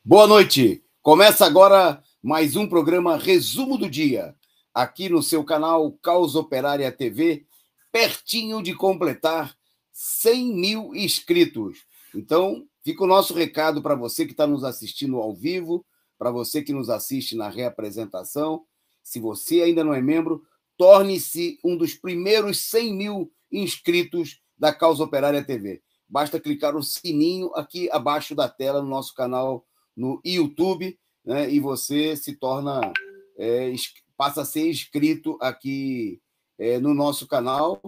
Boa noite. Começa agora mais um programa Resumo do Dia, aqui no seu canal Causa Operária TV, pertinho de completar 100 mil inscritos. Então, fica o nosso recado para você que está nos assistindo ao vivo, para você que nos assiste na reapresentação. Se você ainda não é membro, torne-se um dos primeiros 100 mil inscritos da Causa Operária TV. Basta clicar no sininho aqui abaixo da tela no nosso canal no YouTube, né, e você se torna, passa a ser inscrito aqui no nosso canal,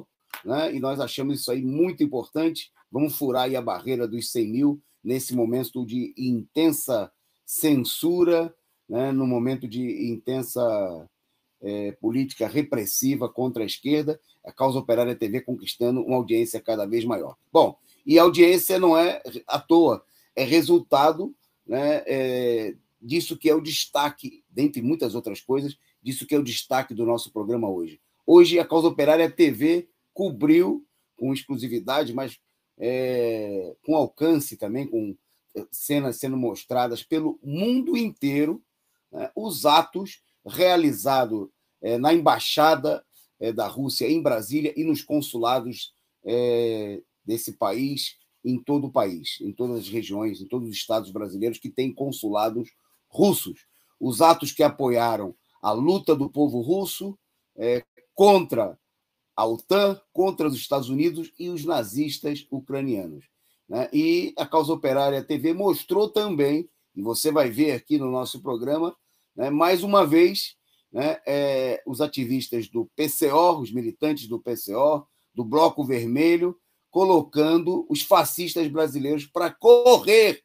né, e nós achamos isso aí muito importante. Vamos furar aí a barreira dos 100 mil nesse momento de intensa censura, né, no momento de intensa política repressiva contra a esquerda, a Causa Operária TV conquistando uma audiência cada vez maior. Bom, e a audiência não é à toa, é resultado, né, disso que é o destaque, dentre muitas outras coisas, disso que é o destaque do nosso programa hoje. Hoje, a Causa Operária TV cobriu com exclusividade, mas com alcance também, com cenas sendo mostradas pelo mundo inteiro, né, os atos realizados na Embaixada da Rússia em Brasília e nos consulados desse país, em todo o país, em todas as regiões, em todos os estados brasileiros que têm consulados russos. Os atos que apoiaram a luta do povo russo contra a OTAN, contra os Estados Unidos e os nazistas ucranianos, né? E a Causa Operária TV mostrou também, e você vai ver aqui no nosso programa, né, mais uma vez, né, os ativistas do PCO, os militantes do PCO, do Bloco Vermelho, colocando os fascistas brasileiros para correr.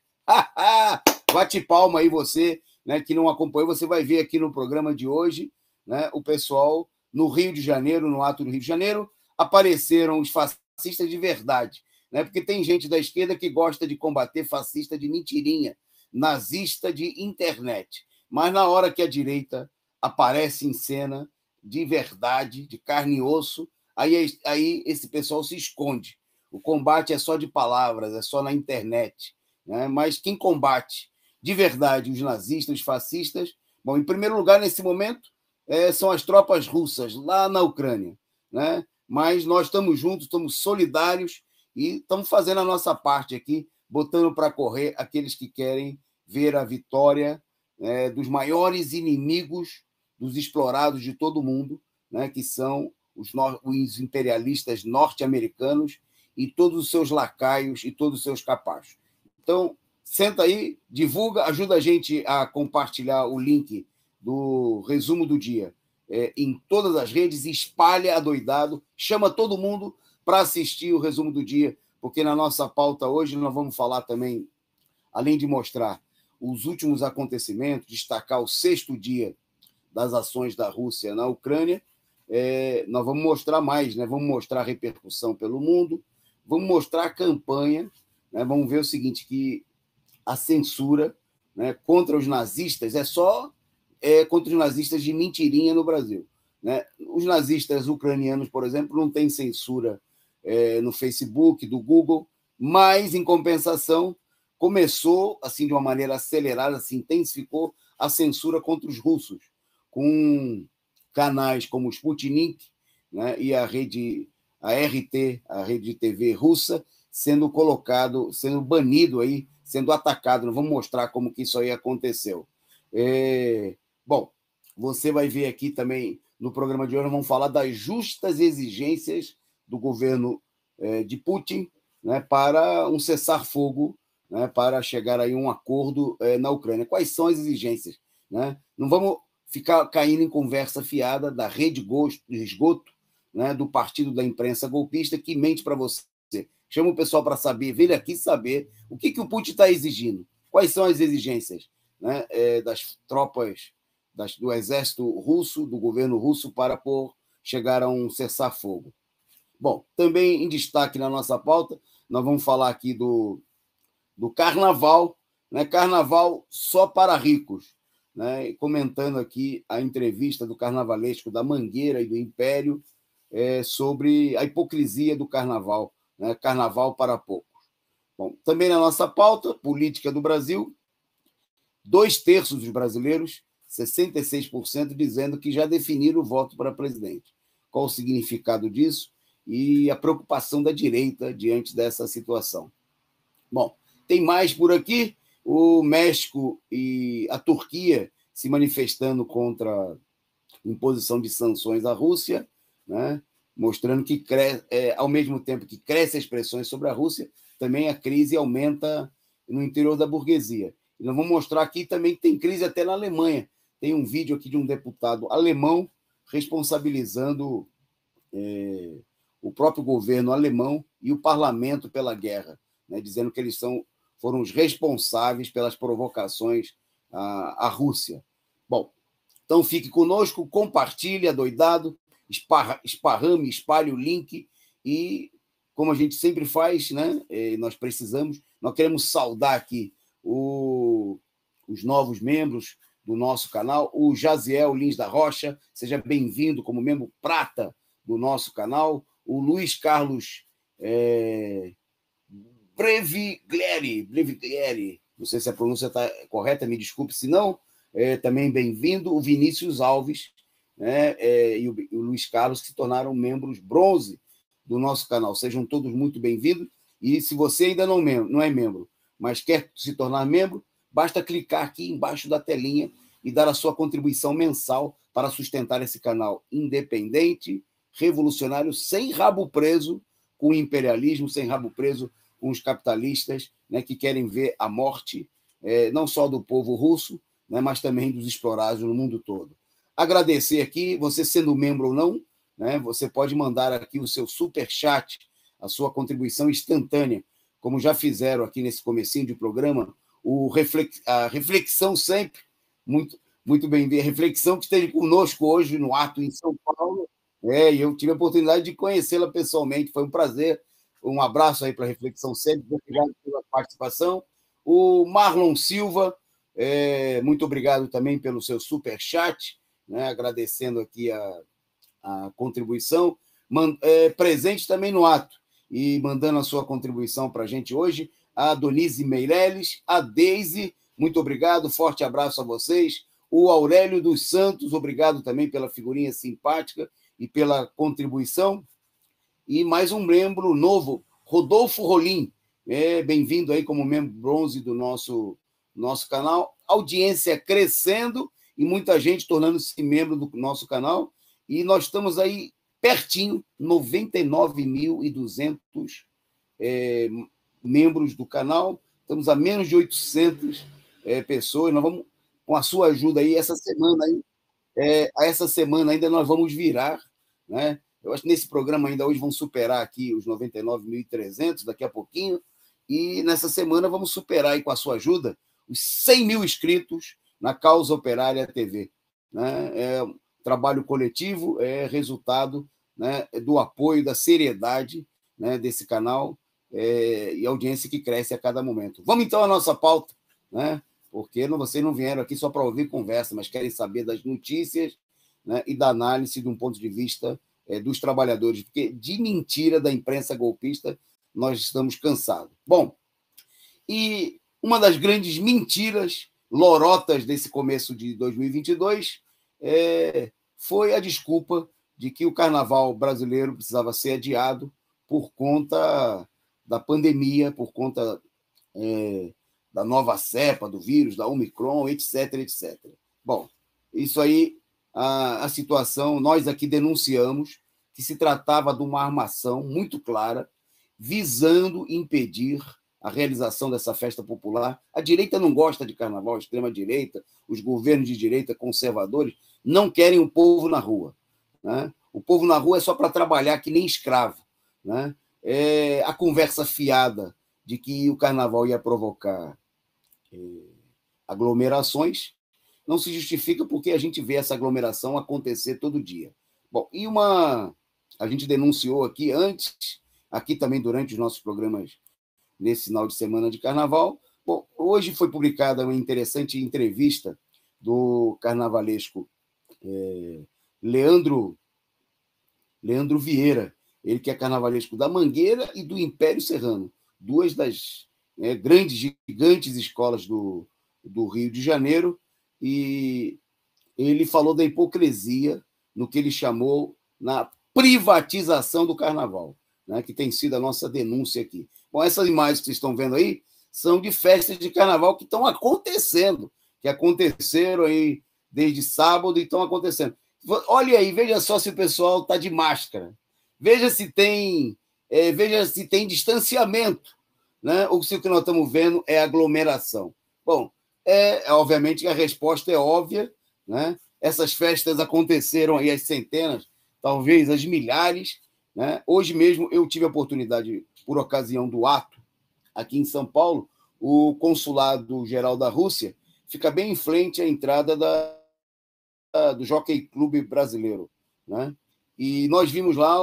Bate palma aí você, né, que não acompanhou, você vai ver aqui no programa de hoje, né, o pessoal no Rio de Janeiro, no ato do Rio de Janeiro, apareceram os fascistas de verdade, né, porque tem gente da esquerda que gosta de combater fascista de mentirinha, nazista de internet, mas na hora que a direita aparece em cena de verdade, de carne e osso, aí esse pessoal se esconde. O combate é só de palavras, é só na internet, né? Mas quem combate de verdade os nazistas, os fascistas, bom, em primeiro lugar, nesse momento, são as tropas russas lá na Ucrânia, né? Mas nós estamos juntos, estamos solidários e estamos fazendo a nossa parte aqui, botando para correr aqueles que querem ver a vitória dos maiores inimigos dos explorados de todo o mundo, né? Que são os imperialistas norte-americanos e todos os seus lacaios e todos os seus capachos. Então, senta aí, divulga, ajuda a gente a compartilhar o link do resumo do dia em todas as redes, espalha adoidado, chama todo mundo para assistir o resumo do dia, porque na nossa pauta hoje nós vamos falar também, além de mostrar os últimos acontecimentos, destacar o 6º dia das ações da Rússia na Ucrânia, nós vamos mostrar mais, né? Vamos mostrar a repercussão pelo mundo, vamos mostrar a campanha, né? Vamos ver o seguinte, que a censura, né, contra os nazistas é só contra os nazistas de mentirinha no Brasil, né? Os nazistas ucranianos, por exemplo, não têm censura no Facebook, do Google, mas, em compensação, começou, assim, de uma maneira acelerada, se intensificou a censura contra os russos, com canais como o Sputnik, né, e a RT, a rede de TV russa, sendo banido aí, sendo atacado. Nós vamos mostrar como que isso aí aconteceu. Bom, você vai ver aqui também no programa de hoje, nós vamos falar das justas exigências do governo de Putin, né, para um cessar-fogo, né, para chegar aí a um acordo na Ucrânia. Quais são as exigências? Né? Não vamos ficar caindo em conversa fiada da rede de esgoto, né, do partido da imprensa golpista que mente para você. Chama o pessoal para saber, vem aqui saber o que o Putin está exigindo, quais são as exigências, né, das tropas do exército russo, do governo russo, para chegar a um cessar-fogo. Bom, também em destaque na nossa pauta, nós vamos falar aqui do carnaval, né, carnaval só para ricos, né, comentando aqui a entrevista do carnavalesco da Mangueira e do Império sobre a hipocrisia do carnaval, né, carnaval para poucos. Bom, também na nossa pauta, política do Brasil, 2/3 dos brasileiros, 66%, dizendo que já definiram o voto para presidente. Qual o significado disso e a preocupação da direita diante dessa situação? Bom, tem mais por aqui. O México e a Turquia se manifestando contra a imposição de sanções à Rússia, né? Mostrando que, ao mesmo tempo que crescem as pressões sobre a Rússia, também a crise aumenta no interior da burguesia. E nós vamos mostrar aqui também que tem crise até na Alemanha. Tem um vídeo aqui de um deputado alemão responsabilizando o próprio governo alemão e o parlamento pela guerra, né? Dizendo que eles foram os responsáveis pelas provocações à Rússia. Bom, então fique conosco, compartilhe, adoidado, esparrame, espalhe o link e, como a gente sempre faz, né? Nós queremos saudar aqui os novos membros do nosso canal, o Jaziel Lins da Rocha, seja bem-vindo como membro prata do nosso canal, o Luiz Carlos Breviglieri, não sei se a pronúncia está correta, me desculpe se não, também bem-vindo, o Vinícius Alves, né, e o Luiz Carlos, que se tornaram membros bronze do nosso canal. Sejam todos muito bem-vindos, e se você ainda não é membro, mas quer se tornar membro, basta clicar aqui embaixo da telinha e dar a sua contribuição mensal para sustentar esse canal independente, revolucionário, sem rabo preso com o imperialismo, sem rabo preso com os capitalistas, né, que querem ver a morte não só do povo russo, né, mas também dos explorados no mundo todo. Agradecer aqui, você sendo membro ou não, né, você pode mandar aqui o seu superchat, a sua contribuição instantânea, como já fizeram aqui nesse comecinho de programa, a reflexão sempre, muito, muito bem-vinda, a reflexão que esteve conosco hoje no ato em São Paulo, e eu tive a oportunidade de conhecê-la pessoalmente, foi um prazer. Um abraço aí para a reflexão sempre, obrigado pela participação. O Marlon Silva, muito obrigado também pelo seu superchat, né, agradecendo aqui a contribuição, presente também no ato, e mandando a sua contribuição para a gente hoje, a Donise Meirelles, a Deise, muito obrigado, forte abraço a vocês, o Aurélio dos Santos, obrigado também pela figurinha simpática e pela contribuição, e mais um membro novo, Rodolfo Rolim, bem-vindo aí como membro bronze do nosso canal, audiência crescendo e muita gente tornando-se membro do nosso canal, e nós estamos aí pertinho, 99.200 membros do canal, estamos a menos de 800 pessoas, nós vamos, com a sua ajuda aí, essa semana ainda nós vamos virar, né? Eu acho que nesse programa ainda hoje vão superar aqui os 99.300, daqui a pouquinho, e nessa semana vamos superar aí com a sua ajuda os 100 mil inscritos na Causa Operária TV, né? É um trabalho coletivo, é resultado, né, do apoio, da seriedade, né, desse canal, e audiência que cresce a cada momento. Vamos então à nossa pauta, né? Porque vocês não vieram aqui só para ouvir conversa, mas querem saber das notícias, né, e da análise de um ponto de vista dos trabalhadores, porque de mentira da imprensa golpista nós estamos cansados. Bom, e uma das grandes mentiras, lorotas desse começo de 2022, foi a desculpa de que o carnaval brasileiro precisava ser adiado por conta da pandemia, por conta da nova cepa do vírus, da Omicron, etc, etc. Bom, isso aí, a situação, nós aqui denunciamos que se tratava de uma armação muito clara, visando impedir a realização dessa festa popular. A direita não gosta de carnaval, a extrema-direita, os governos de direita conservadores não querem o povo na rua, né? O povo na rua é só para trabalhar que nem escravo, né? A conversa fiada de que o carnaval ia provocar aglomerações não se justifica porque a gente vê essa aglomeração acontecer todo dia. Bom, e a gente denunciou aqui antes, aqui também durante os nossos programas nesse final de semana de carnaval. Bom, hoje foi publicada uma interessante entrevista do carnavalesco Leandro Vieira, ele que é carnavalesco da Mangueira e do Império Serrano, duas das grandes, gigantes escolas do do Rio de Janeiro, e ele falou da hipocrisia no que ele chamou na privatização do carnaval, né, que tem sido a nossa denúncia aqui. Bom, essas imagens que vocês estão vendo aí são de festas de carnaval que estão acontecendo, que aconteceram aí desde sábado e estão acontecendo. Olha aí, veja só se o pessoal está de máscara, veja se tem distanciamento, né? Ou se o que nós estamos vendo é aglomeração. Bom, obviamente que a resposta é óbvia, né? Essas festas aconteceram aí às centenas, talvez às milhares, né? Hoje mesmo eu tive a oportunidade, por ocasião do ato, aqui em São Paulo, o Consulado-Geral da Rússia fica bem em frente à entrada do Jockey Clube brasileiro, né? E nós vimos lá,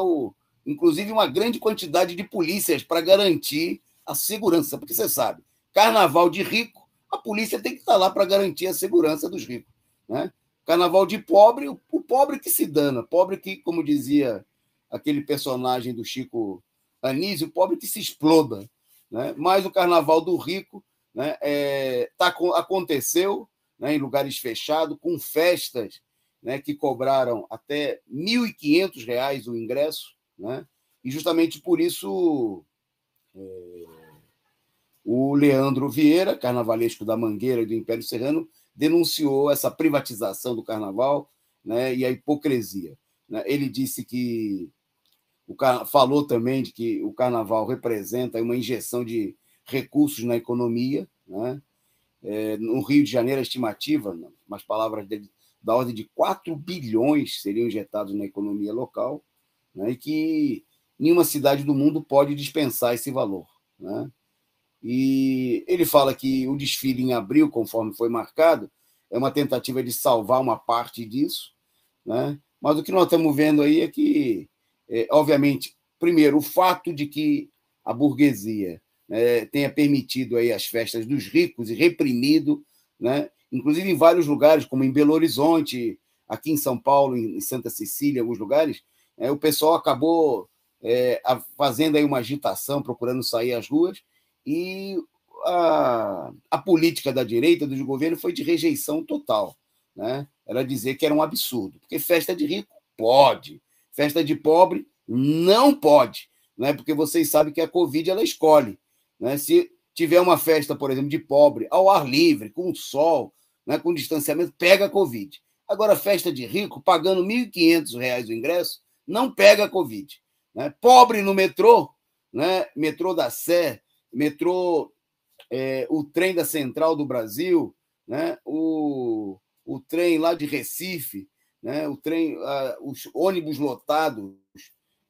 inclusive, uma grande quantidade de polícias para garantir a segurança, porque você sabe, carnaval de rico, a polícia tem que estar lá para garantir a segurança dos ricos, né? Carnaval de pobre, o pobre que se dana, pobre que, como dizia aquele personagem do Chico Anísio, o pobre que se exploda, né? Mas o carnaval do rico, né, aconteceu, né, em lugares fechados, com festas, né, que cobraram até R$ 1.500 o ingresso, né? E justamente por isso o Leandro Vieira, carnavalesco da Mangueira e do Império Serrano, denunciou essa privatização do carnaval, né, e a hipocrisia, né? Ele disse que falou também de que o carnaval representa uma injeção de recursos na economia, né? No Rio de Janeiro, a estimativa, nas palavras dele, da ordem de 4 bilhões seriam injetados na economia local, né? E que nenhuma cidade do mundo pode dispensar esse valor, né? E ele fala que o desfile em abril, conforme foi marcado, é uma tentativa de salvar uma parte disso, né? Mas o que nós estamos vendo aí é que, obviamente, primeiro, o fato de que a burguesia, né, tenha permitido aí as festas dos ricos e reprimido, né, inclusive em vários lugares, como em Belo Horizonte, aqui em São Paulo, em Santa Cecília, em alguns lugares, o pessoal acabou fazendo aí uma agitação, procurando sair às ruas, e a política da direita, do governo, foi de rejeição total, né? Era dizer que era um absurdo, porque festa de rico pode, festa de pobre não pode, né? Porque vocês sabem que a Covid ela escolhe, né? Se tiver uma festa, por exemplo, de pobre, ao ar livre, com sol, né, com distanciamento, pega a Covid. Agora, festa de rico, pagando R$ 1.500 o ingresso, não pega a Covid, né? Pobre no metrô, né? Metrô da Sé, metrô, o trem da Central do Brasil, né? O trem lá de Recife, né? Os ônibus lotados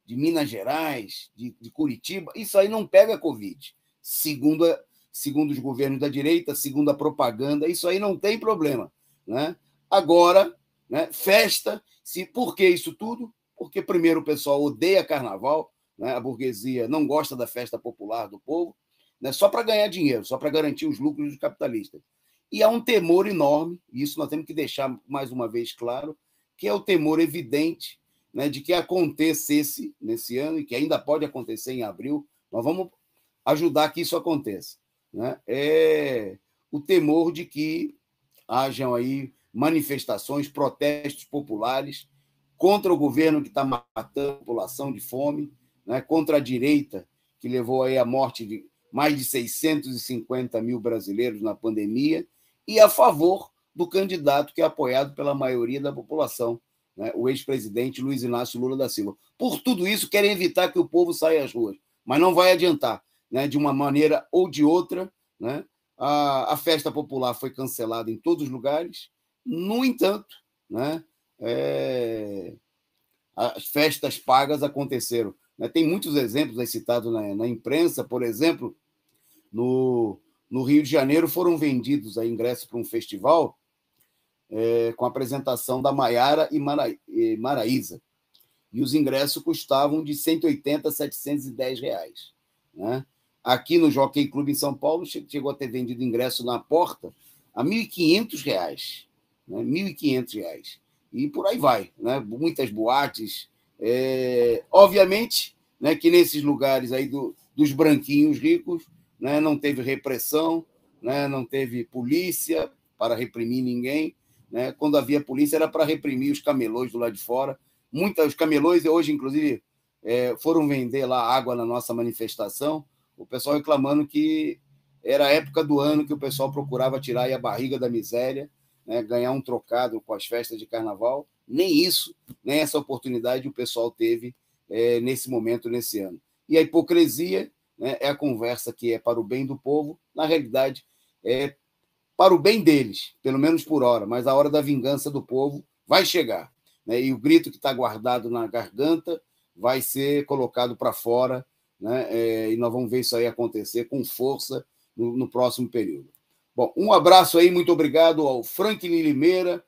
de Minas Gerais, de Curitiba, isso aí não pega Covid. Segundo os governos da direita, segundo a propaganda, isso aí não tem problema, né? Agora, né, festa, por que isso tudo? Porque, primeiro, o pessoal odeia carnaval, né? A burguesia não gosta da festa popular do povo, né? Só para ganhar dinheiro, só para garantir os lucros dos capitalistas. E há um temor enorme, e isso nós temos que deixar mais uma vez claro, que é o temor evidente, né, de que acontecesse nesse ano, e que ainda pode acontecer em abril. Nós vamos ajudar que isso aconteça, né? É o temor de que hajam aí manifestações, protestos populares contra o governo que está matando a população de fome, né? Contra a direita, que levou aí à morte de mais de 650 mil brasileiros na pandemia, e a favor do candidato que é apoiado pela maioria da população, né? O ex-presidente Luiz Inácio Lula da Silva. Por tudo isso, querem evitar que o povo saia às ruas, mas não vai adiantar, né? De uma maneira ou de outra, né? A festa popular foi cancelada em todos os lugares. No entanto, né, as festas pagas aconteceram, né? Tem muitos exemplos aí citados na imprensa. Por exemplo, no Rio de Janeiro foram vendidos aí ingressos para um festival com a apresentação da Maiara e Maraísa, e os ingressos custavam de 180 a 710 reais, né? Aqui no Jockey Clube em São Paulo, chegou a ter vendido ingresso na porta a R$ 1.500, né? R$ 1.500. E por aí vai, né? Muitas boates. Obviamente, né, que nesses lugares aí dos branquinhos ricos, né, não teve repressão, né? Não teve polícia para reprimir ninguém, né? Quando havia polícia era para reprimir os camelôs do lado de fora. Muitos camelôs hoje, inclusive, foram vender lá água na nossa manifestação, o pessoal reclamando que era a época do ano que o pessoal procurava tirar aí a barriga da miséria, né? Ganhar um trocado com as festas de carnaval. Nem isso, nem essa oportunidade o pessoal teve nesse momento, nesse ano. E a hipocrisia, né, é a conversa que é para o bem do povo, na realidade, é para o bem deles, pelo menos por hora, mas a hora da vingança do povo vai chegar, né? E o grito que está guardado na garganta vai ser colocado para fora, né? E nós vamos ver isso aí acontecer com força no próximo período. Bom, um abraço aí, muito obrigado ao Franklin Limeira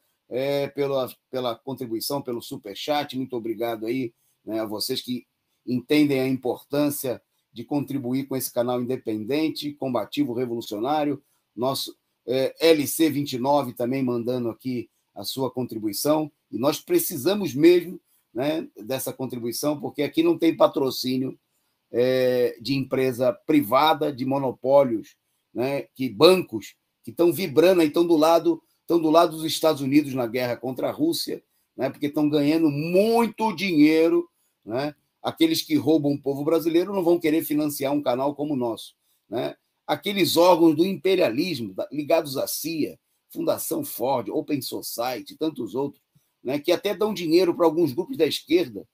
pela contribuição, pelo superchat, muito obrigado aí, né, a vocês que entendem a importância de contribuir com esse canal independente, combativo, revolucionário. Nosso LC29 também mandando aqui a sua contribuição, e nós precisamos mesmo, né, dessa contribuição, porque aqui não tem patrocínio de empresa privada, de monopólios, né, que bancos que estão vibrando aí, estão do lado dos Estados Unidos na guerra contra a Rússia, né, porque estão ganhando muito dinheiro, né? Aqueles que roubam o povo brasileiro não vão querer financiar um canal como o nosso, né? Aqueles órgãos do imperialismo ligados à CIA, Fundação Ford, Open Society, tantos outros, né, que até dão dinheiro para alguns grupos da esquerda,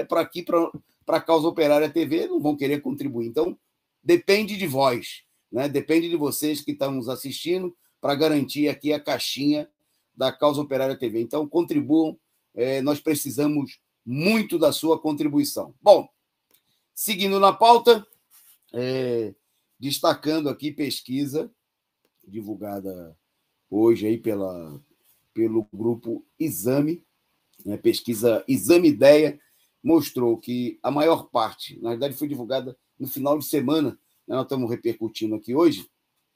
para a Causa Operária TV, não vão querer contribuir. Então, depende de vós, né? Depende de vocês que estão nos assistindo para garantir aqui a caixinha da Causa Operária TV. Então, contribuam, nós precisamos muito da sua contribuição. Bom, seguindo na pauta, destacando aqui pesquisa divulgada hoje aí pelo grupo Exame, né, pesquisa Exame Ideia, mostrou que a maior parte, na verdade foi divulgada no final de semana, né, nós estamos repercutindo aqui hoje,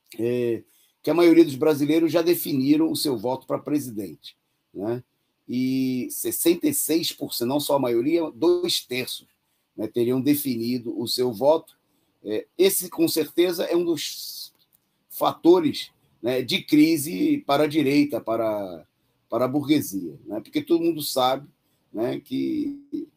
que a maioria dos brasileiros já definiram o seu voto para presidente, né? E 66%, não só a maioria, 2/3, né, teriam definido o seu voto. Esse, com certeza, é um dos fatores, né, de crise para a direita, para a burguesia, né? Porque todo mundo sabe, né, que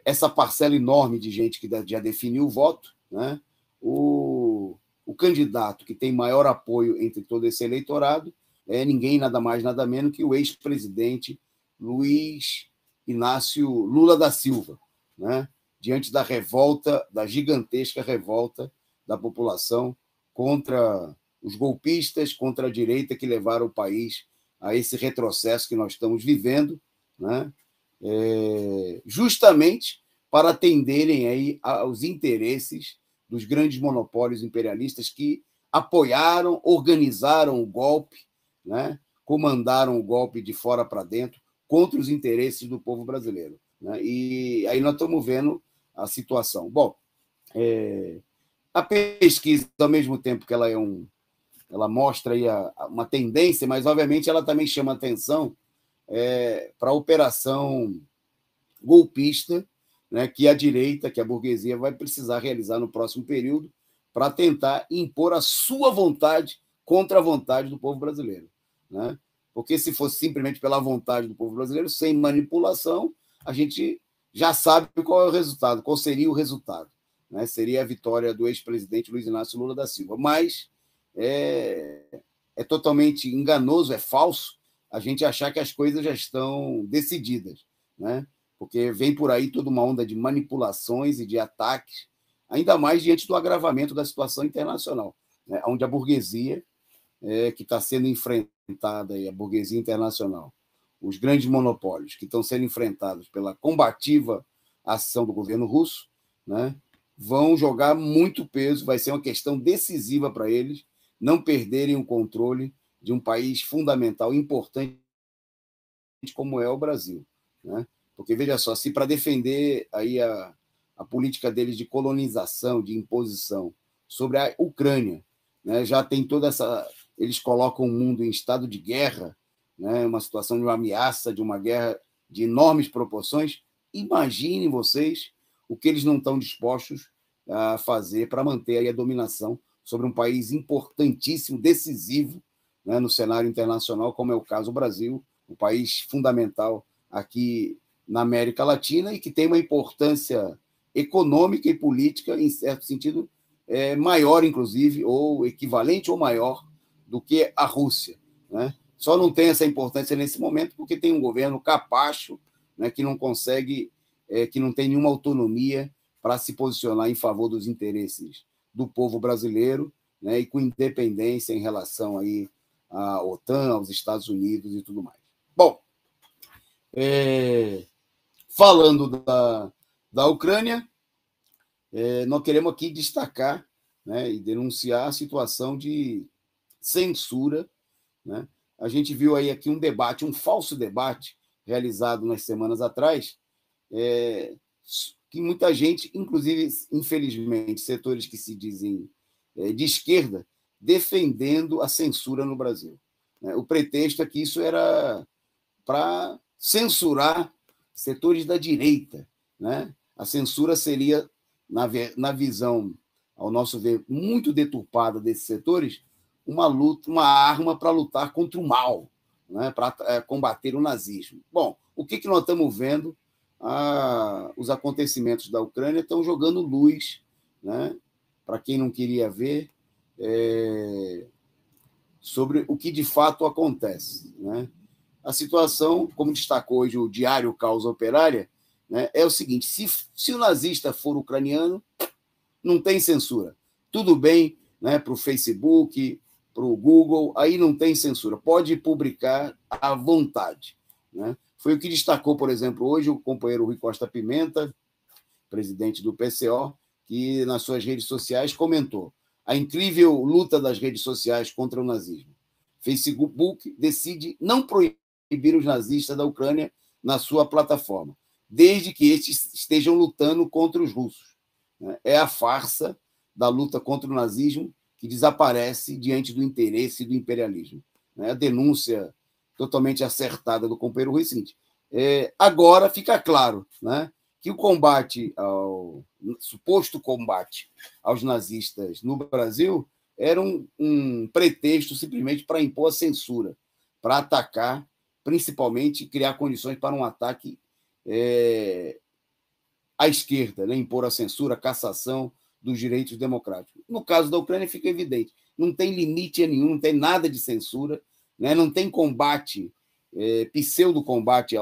essa parcela enorme de gente que já definiu o voto, né, o candidato que tem maior apoio entre todo esse eleitorado é ninguém, nada mais, nada menos que o ex-presidente Luiz Inácio Lula da Silva, né? Diante da revolta, da gigantesca revolta da população contra os golpistas, contra a direita que levaram o país a esse retrocesso que nós estamos vivendo, né? Justamente para atenderem aí aos interesses dos grandes monopólios imperialistas que apoiaram, organizaram o golpe, né? Comandaram o golpe de fora para dentro contra os interesses do povo brasileiro, né? E aí nós estamos vendo a situação. Bom, a pesquisa, ao mesmo tempo que ela ela mostra aí uma tendência, mas obviamente ela também chama atenção para a operação golpista, né, que a direita, que a burguesia vai precisar realizar no próximo período para tentar impor a sua vontade contra a vontade do povo brasileiro, né? Porque se fosse simplesmente pela vontade do povo brasileiro, sem manipulação, a gente já sabe qual é o resultado, qual seria o resultado, né? Seria a vitória do ex-presidente Luiz Inácio Lula da Silva. Mas é totalmente enganoso, é falso a gente achar que as coisas já estão decididas, né? Porque vem por aí toda uma onda de manipulações e de ataques, ainda mais diante do agravamento da situação internacional, né? Onde a burguesia, que está sendo enfrentada, aí, a burguesia internacional, os grandes monopólios que estão sendo enfrentados pela combativa ação do governo russo, né, vão jogar muito peso, vai ser uma questão decisiva para eles não perderem o controle de um país fundamental, importante, como é o Brasil, né? Porque, veja só, se para defender aí a política deles de colonização, de imposição sobre a Ucrânia, né, já tem toda essa... Eles colocam o mundo em estado de guerra, né, uma situação de uma ameaça, de uma guerra de enormes proporções. Imaginem vocês o que eles não estão dispostos a fazer para manter aí a dominação sobre um país importantíssimo, decisivo, né, no cenário internacional, como é o caso do Brasil, um país fundamental aqui na América Latina e que tem uma importância econômica e política, em certo sentido, maior, inclusive, ou equivalente ou maior do que a Rússia, né? Só não tem essa importância nesse momento porque tem um governo capacho, né, que não consegue, que não tem nenhuma autonomia para se posicionar em favor dos interesses do povo brasileiro, né, e com independência em relação aí à OTAN, aos Estados Unidos e tudo mais. Bom, falando da Ucrânia, nós queremos aqui destacar, né, e denunciar a situação de censura, né? A gente viu aí aqui um debate, um falso debate realizado nas semanas atrás, que muita gente, inclusive, infelizmente, setores que se dizem de esquerda, defendendo a censura no Brasil. O pretexto é que isso era para censurar setores da direita, né? A censura seria, na visão, ao nosso ver, muito deturpada desses setores, uma arma para lutar contra o mal, né? Para combater o nazismo. Bom, o que nós estamos vendo? Os acontecimentos da Ucrânia estão jogando luz, né? Para quem não queria ver, sobre o que de fato acontece, né? A situação, como destacou hoje o diário Causa Operária, né, é o seguinte: se o nazista for ucraniano, não tem censura. Tudo bem, né, para o Facebook, para o Google, aí não tem censura. Pode publicar à vontade, né? Foi o que destacou, por exemplo, hoje o companheiro Rui Costa Pimenta, presidente do PCO, que nas suas redes sociais comentou a incrível luta das redes sociais contra o nazismo. Facebook decide não proibir os nazistas da Ucrânia na sua plataforma, desde que estes estejam lutando contra os russos. É a farsa da luta contra o nazismo que desaparece diante do interesse do imperialismo. A denúncia totalmente acertada do companheiro Rui seguinte. Agora fica claro, né, que o combate suposto combate aos nazistas no Brasil era um pretexto simplesmente para impor a censura, para atacar, principalmente criar condições para um ataque à esquerda, né, impor a censura, a cassação dos direitos democráticos. No caso da Ucrânia fica evidente, não tem limite nenhum, não tem nada de censura, né, não tem combate, pseudo-combate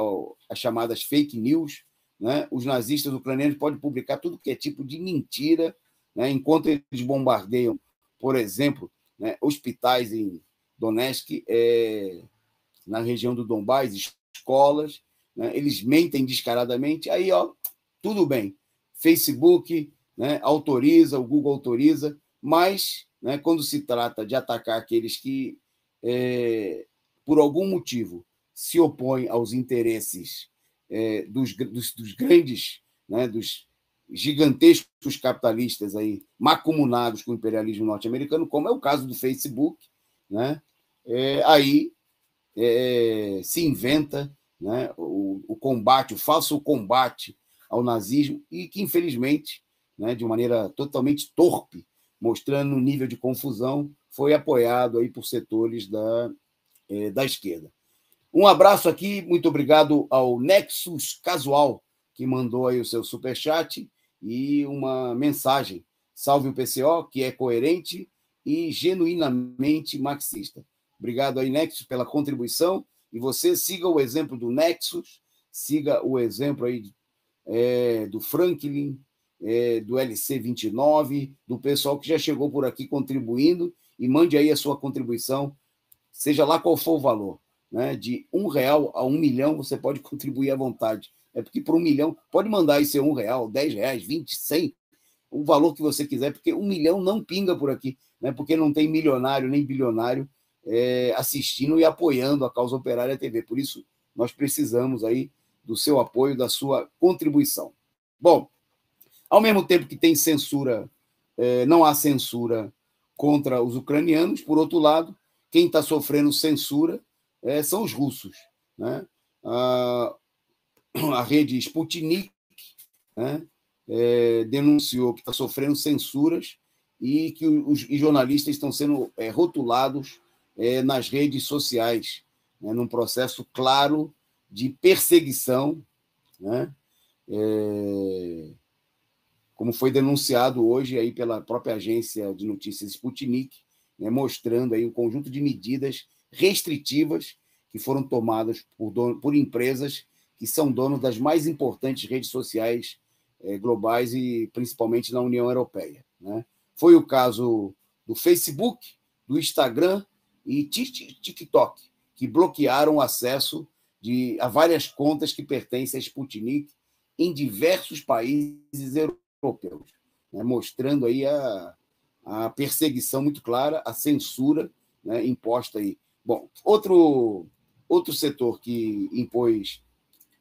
às chamadas fake news, né? Os nazistas ucranianos podem publicar tudo que é tipo de mentira, né? Enquanto eles bombardeiam, por exemplo, né, hospitais em Donetsk, na região do Donbás, escolas, né? Eles mentem descaradamente, aí tudo bem, Facebook, né, autoriza, o Google autoriza, mas, né, quando se trata de atacar aqueles que, por algum motivo, se opõem aos interesses dos grandes, né, dos gigantescos capitalistas aí, macumunados com o imperialismo norte-americano, como é o caso do Facebook, né, aí se inventa, né, o combate, o falso combate ao nazismo, e que, infelizmente, né, de maneira totalmente torpe, mostrando um nível de confusão, foi apoiado aí por setores da esquerda. Um abraço aqui, muito obrigado ao Nexus Casual, que mandou aí o seu superchat e uma mensagem. Salve o PCO, que é coerente e genuinamente marxista. Obrigado aí, Nexus, pela contribuição. E você siga o exemplo do Nexus, siga o exemplo aí do Franklin, do LC29, do pessoal que já chegou por aqui contribuindo, e mande aí a sua contribuição, seja lá qual for o valor. Né, de R$1 a 1 milhão, você pode contribuir à vontade. Porque por 1 milhão, pode mandar aí ser R$1, R$10, 20, 100, o valor que você quiser, porque 1 milhão não pinga por aqui, né, porque não tem milionário nem bilionário assistindo e apoiando a Causa Operária TV. Por isso, nós precisamos aí do seu apoio, da sua contribuição. Bom, ao mesmo tempo que tem censura, não há censura contra os ucranianos, por outro lado, quem está sofrendo censura são os russos, né? A rede Sputnik, né, denunciou que está sofrendo censuras e que os jornalistas estão sendo rotulados nas redes sociais, né, num processo claro de perseguição, né, como foi denunciado hoje aí pela própria agência de notícias Sputnik, né, mostrando aí um conjunto de medidas restritivas que foram tomadas por empresas que são donos das mais importantes redes sociais globais e principalmente na União Europeia, né? Foi o caso do Facebook, do Instagram e TikTok, que bloquearam o acesso a várias contas que pertencem à Sputnik em diversos países europeus, né? Mostrando aí a perseguição muito clara, a censura, né, imposta aí. Bom, outro setor que impôs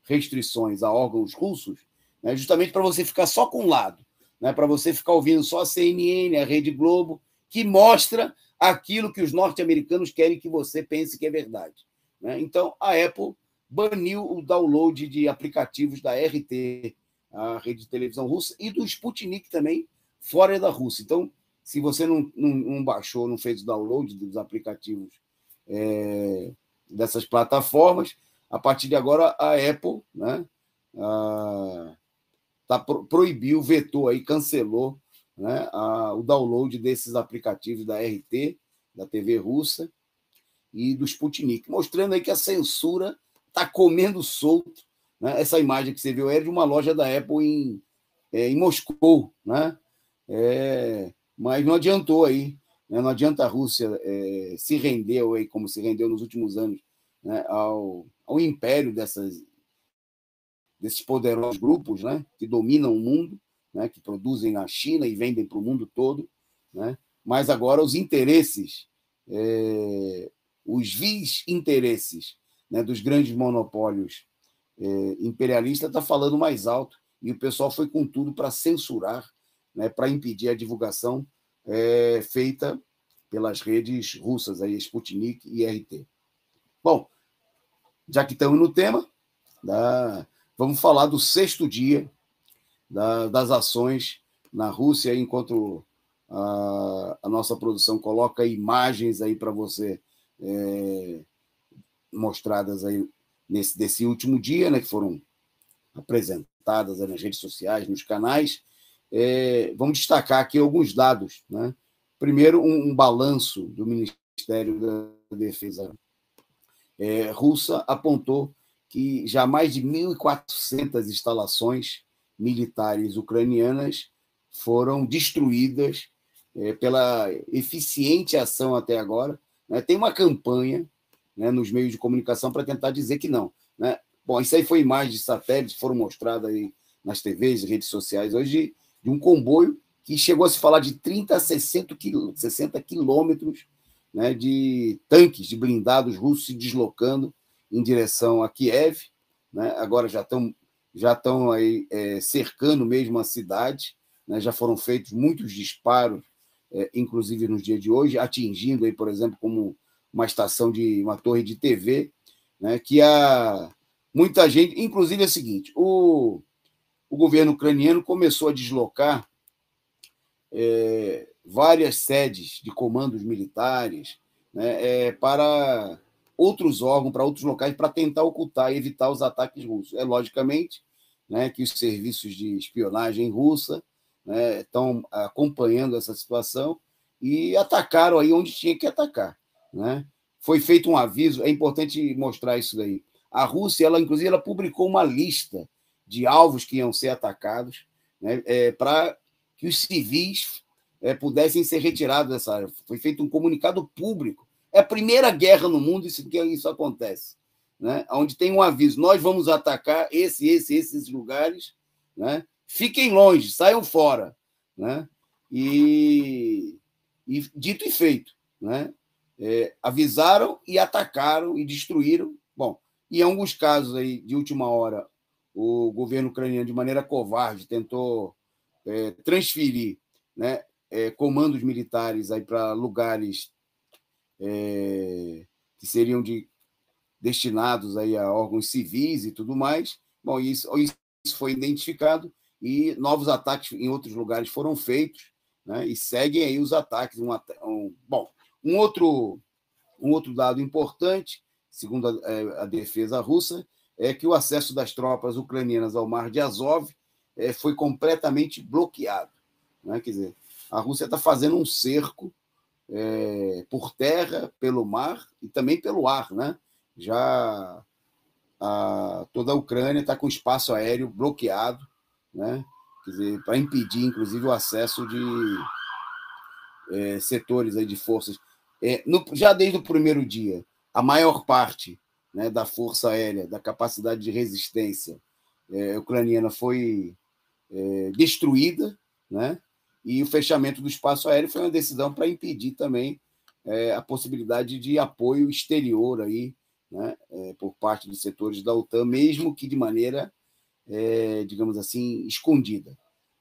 restrições a órgãos russos, né, justamente para você ficar só com um lado, né, para você ficar ouvindo só a CNN, a Rede Globo, que mostra aquilo que os norte-americanos querem que você pense que é verdade, né? Então, a Apple baniu o download de aplicativos da RT, a rede de televisão russa, e do Sputnik também, fora da Rússia. Então, se você não baixou, não fez o download dos aplicativos dessas plataformas, a partir de agora a Apple, né, proibiu, vetou, aí, cancelou, né, o download desses aplicativos da RT, da TV russa e do Sputnik, mostrando aí que a censura está comendo solto, né? Essa imagem que você viu era de uma loja da Apple em Moscou, né? Mas não adiantou aí, né? Não adianta a Rússia se render, aí, como se rendeu nos últimos anos, né, ao império desses poderosos grupos, né, que dominam o mundo, né, que produzem na China e vendem para o mundo todo, né? Mas agora os interesses, os vis interesses, né, dos grandes monopólios imperialistas está falando mais alto, e o pessoal foi com tudo para censurar, né, para impedir a divulgação feita pelas redes russas, aí, Sputnik e RT. Bom, já que estamos no tema, vamos falar do 6º dia das ações na Rússia, enquanto a nossa produção coloca imagens aí para você mostradas aí desse último dia, né, que foram apresentadas nas redes sociais, nos canais. Vamos destacar aqui alguns dados, né? Primeiro, um balanço do Ministério da Defesa russa apontou que já mais de 1.400 instalações militares ucranianas foram destruídas pela eficiente ação até agora, né? Tem uma campanha, né, nos meios de comunicação para tentar dizer que não, né? Bom, isso aí foi imagem de satélites que foram mostradas aí nas TVs, redes sociais hoje, de um comboio que chegou a se falar de 30 a 60 quilômetros, né, de tanques, de blindados russos se deslocando em direção a Kiev, né? Agora já estão aí cercando mesmo a cidade, né? Já foram feitos muitos disparos, inclusive nos dias de hoje, atingindo aí, por exemplo, como uma torre de TV, né, que muita gente, inclusive é o seguinte, o governo ucraniano começou a deslocar várias sedes de comandos militares, né, para outros órgãos, para outros locais, para tentar ocultar e evitar os ataques russos. Logicamente, né, que os serviços de espionagem russa, né, estão acompanhando essa situação e atacaram aí onde tinha que atacar, né? Foi feito um aviso, é importante mostrar isso daí. A Rússia, inclusive, ela publicou uma lista de alvos que iam ser atacados, né, para que os civis pudessem ser retirados dessa área. Foi feito um comunicado público. É a primeira guerra no mundo que isso acontece, né? Onde tem um aviso: nós vamos atacar esses lugares, né? Fiquem longe, saiam fora, né? E dito e feito, né? Avisaram e atacaram e destruíram. Bom, em alguns casos aí, de última hora, o governo ucraniano, de maneira covarde, tentou transferir, né, comandos militares para lugares que seriam destinados aí a órgãos civis e tudo mais. Bom, isso foi identificado e novos ataques em outros lugares foram feitos, né? E seguem aí os ataques. Bom, um outro dado importante, segundo a defesa russa, é que o acesso das tropas ucranianas ao Mar de Azov foi completamente bloqueado, né? Quer dizer, a Rússia está fazendo um cerco por terra, pelo mar e também pelo ar, né? Já toda a Ucrânia está com o espaço aéreo bloqueado, né? Quer dizer, para impedir, inclusive, o acesso de setores aí de forças. Já desde o primeiro dia, a maior parte, né, da força aérea, da capacidade de resistência ucraniana foi destruída, né? E o fechamento do espaço aéreo foi uma decisão para impedir também a possibilidade de apoio exterior aí, né, por parte de setores da OTAN, mesmo que de maneira, digamos assim, escondida.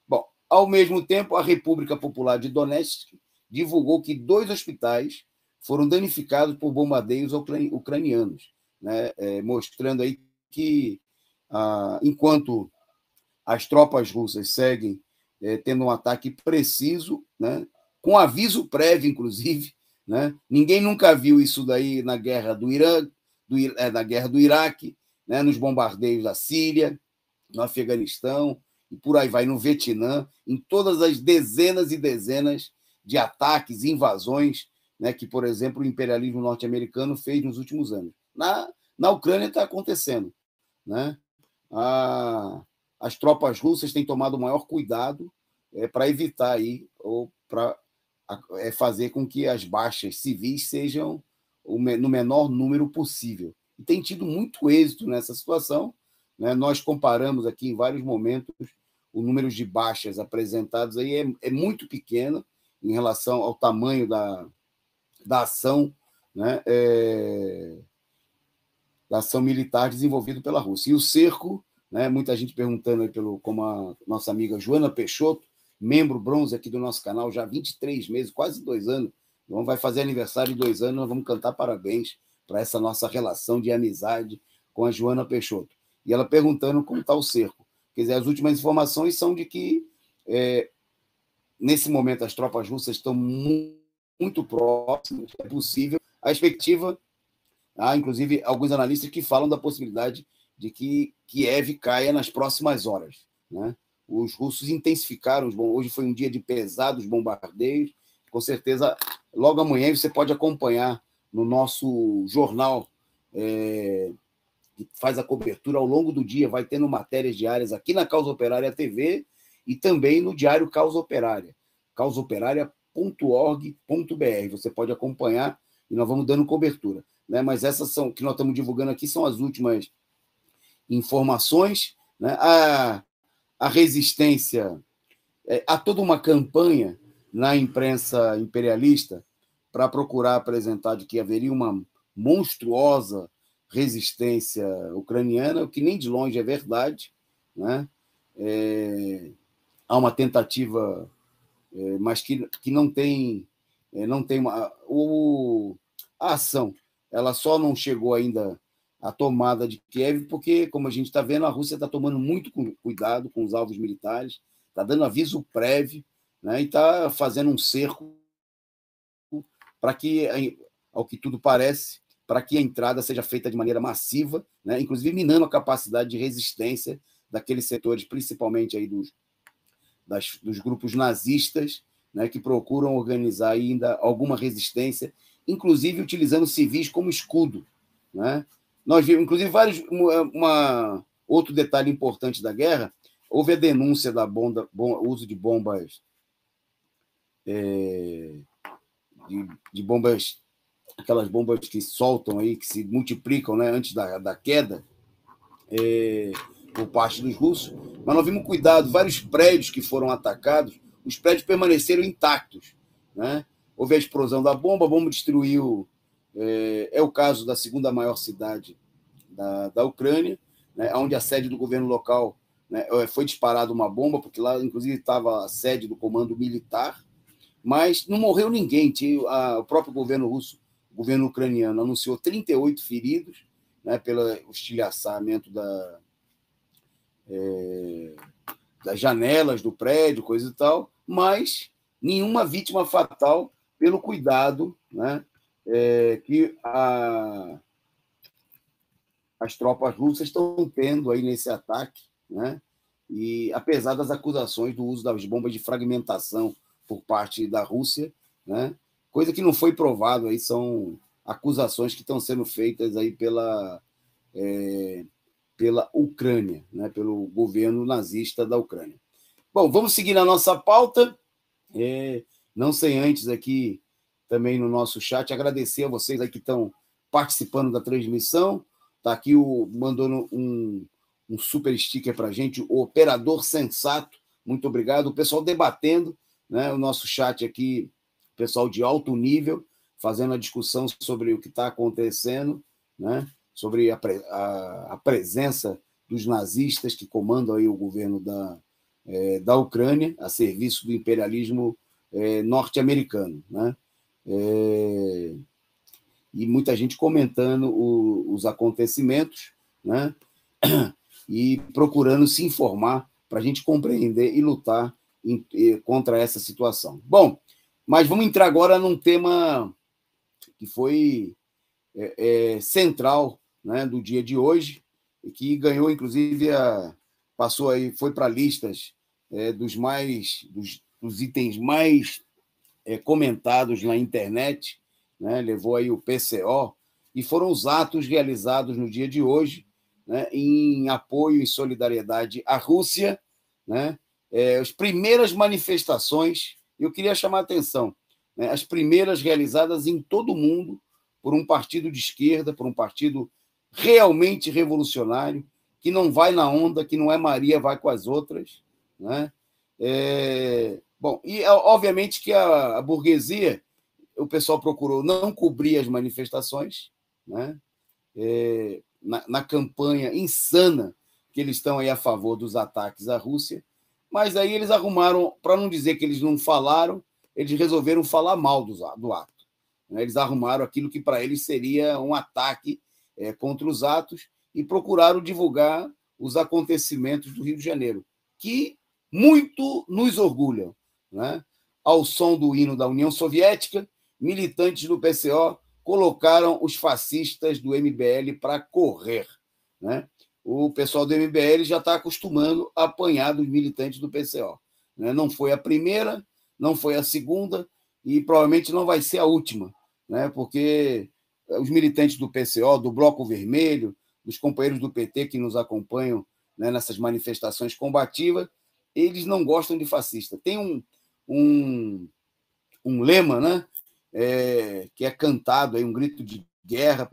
Bom, ao mesmo tempo, a República Popular de Donetsk divulgou que 2 hospitais foram danificados por bombardeios ucranianos, né, mostrando aí que, enquanto as tropas russas seguem tendo um ataque preciso, né, com aviso prévio, inclusive, né? Ninguém nunca viu isso daí na guerra do Irã, na guerra do Iraque, né, nos bombardeios da Síria, no Afeganistão, e por aí vai, no Vietnã, em todas as dezenas e dezenas de ataques, invasões, né, que, por exemplo, o imperialismo norte-americano fez nos últimos anos. Na Ucrânia está acontecendo, né? As tropas russas têm tomado o maior cuidado para evitar aí, ou para fazer com que as baixas civis sejam no menor número possível. E tem tido muito êxito nessa situação, né? Nós comparamos aqui em vários momentos o número de baixas apresentados aí é muito pequeno em relação ao tamanho da ação, né? Da ação militar desenvolvida pela Rússia. E o cerco, né? Muita gente perguntando aí como a nossa amiga Joana Peixoto, membro bronze aqui do nosso canal, já há 23 meses, quase 2 anos. Então, vai fazer aniversário de 2 anos, nós vamos cantar parabéns para essa nossa relação de amizade com a Joana Peixoto. E ela perguntando como está o cerco. Quer dizer, as últimas informações são de que, nesse momento, as tropas russas estão muito próximas, é possível. A expectativa, inclusive, alguns analistas que falam da possibilidade de que Kiev caia nas próximas horas, né? Os russos intensificaram, hoje foi um dia de pesados bombardeios, com certeza, logo amanhã você pode acompanhar no nosso jornal, que faz a cobertura ao longo do dia, vai tendo matérias diárias aqui na Causa Operária TV e também no Diário Causa Operária, causaoperária.org.br. Você pode acompanhar e nós vamos dando cobertura, né? Mas essas que nós estamos divulgando aqui são as últimas informações, né? A resistência, há toda uma campanha na imprensa imperialista para procurar apresentar de que haveria uma monstruosa resistência ucraniana, o que nem de longe é verdade, né? Há uma tentativa, mas que não tem a ação, ela só não chegou ainda à tomada de Kiev, porque, como a gente está vendo, a Rússia está tomando muito cuidado com os alvos militares, está dando aviso prévio, né, e está fazendo um cerco para que, ao que tudo parece, para que a entrada seja feita de maneira massiva, né, inclusive minando a capacidade de resistência daqueles setores, principalmente aí dos grupos nazistas, né, que procuram organizar ainda alguma resistência, inclusive utilizando civis como escudo, né? Nós vimos, inclusive, outro detalhe importante da guerra, houve a denúncia da uso de bombas, de bombas, aquelas bombas que soltam aí, que se multiplicam, né, antes da queda, por parte dos russos, mas nós vimos cuidado, vários prédios que foram atacados, os prédios permaneceram intactos, né? Houve a explosão da bomba, a bomba destruiu, é o caso da segunda maior cidade da Ucrânia, né, onde a sede do governo local, né, foi disparada uma bomba, porque lá, inclusive, estava a sede do comando militar, mas não morreu ninguém. O próprio governo russo, o governo ucraniano, anunciou 38 feridos, né, pelo estilhaçamento das janelas do prédio, coisa e tal, mas nenhuma vítima fatal pelo cuidado, né, que as tropas russas estão tendo aí nesse ataque, né? E apesar das acusações do uso das bombas de fragmentação por parte da Rússia, né? Coisa que não foi provado, aí são acusações que estão sendo feitas aí pela Ucrânia, né? Pelo governo nazista da Ucrânia. Bom, vamos seguir na nossa pauta. Não sem antes aqui, também no nosso chat, agradecer a vocês aí que estão participando da transmissão. Está aqui mandando um super sticker para a gente, o Operador Sensato. Muito obrigado. O pessoal debatendo, né, o nosso chat aqui, pessoal de alto nível, fazendo a discussão sobre o que está acontecendo, né, sobre a presença dos nazistas que comandam aí o governo da Ucrânia, a serviço do imperialismo norte-americano, né? E muita gente comentando os acontecimentos, né? E procurando se informar para a gente compreender e lutar contra essa situação. Bom, mas vamos entrar agora num tema que foi central, né, do dia de hoje, e que ganhou, inclusive, passou aí, foi para listas dos itens mais comentados na internet, né, levou aí o PCO, e foram os atos realizados no dia de hoje, né, em apoio e solidariedade à Rússia, né, as primeiras manifestações, eu queria chamar a atenção, né, as primeiras realizadas em todo o mundo por um partido de esquerda, por um partido realmente revolucionário, que não vai na onda, que não é Maria, vai com as outras, né? Bom, e obviamente que a burguesia, o pessoal procurou não cobrir as manifestações, né? Na campanha insana que eles estão aí a favor dos ataques à Rússia, mas aí eles arrumaram, para não dizer que eles não falaram, eles resolveram falar mal do ato. Eles arrumaram aquilo que para eles seria um ataque contra os atos e procuraram divulgar os acontecimentos do Rio de Janeiro, que muito nos orgulham, né? Ao som do hino da União Soviética, militantes do PCO colocaram os fascistas do MBL para correr, né? O pessoal do MBL já está acostumando a apanhar dos militantes do PCO, né? Não foi a primeira, não foi a segunda e provavelmente não vai ser a última, né? Porque os militantes do PCO, do Bloco Vermelho, dos companheiros do PT que nos acompanham, né, nessas manifestações combativas, eles não gostam de fascista. Tem um lema, né, que é cantado, aí, um grito de guerra,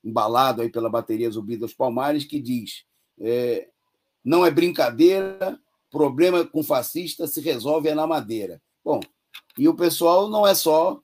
embalado aí pela bateria Zumbi dos Palmares, que diz: não é brincadeira, problema com fascista se resolve na madeira. Bom, e o pessoal não é só,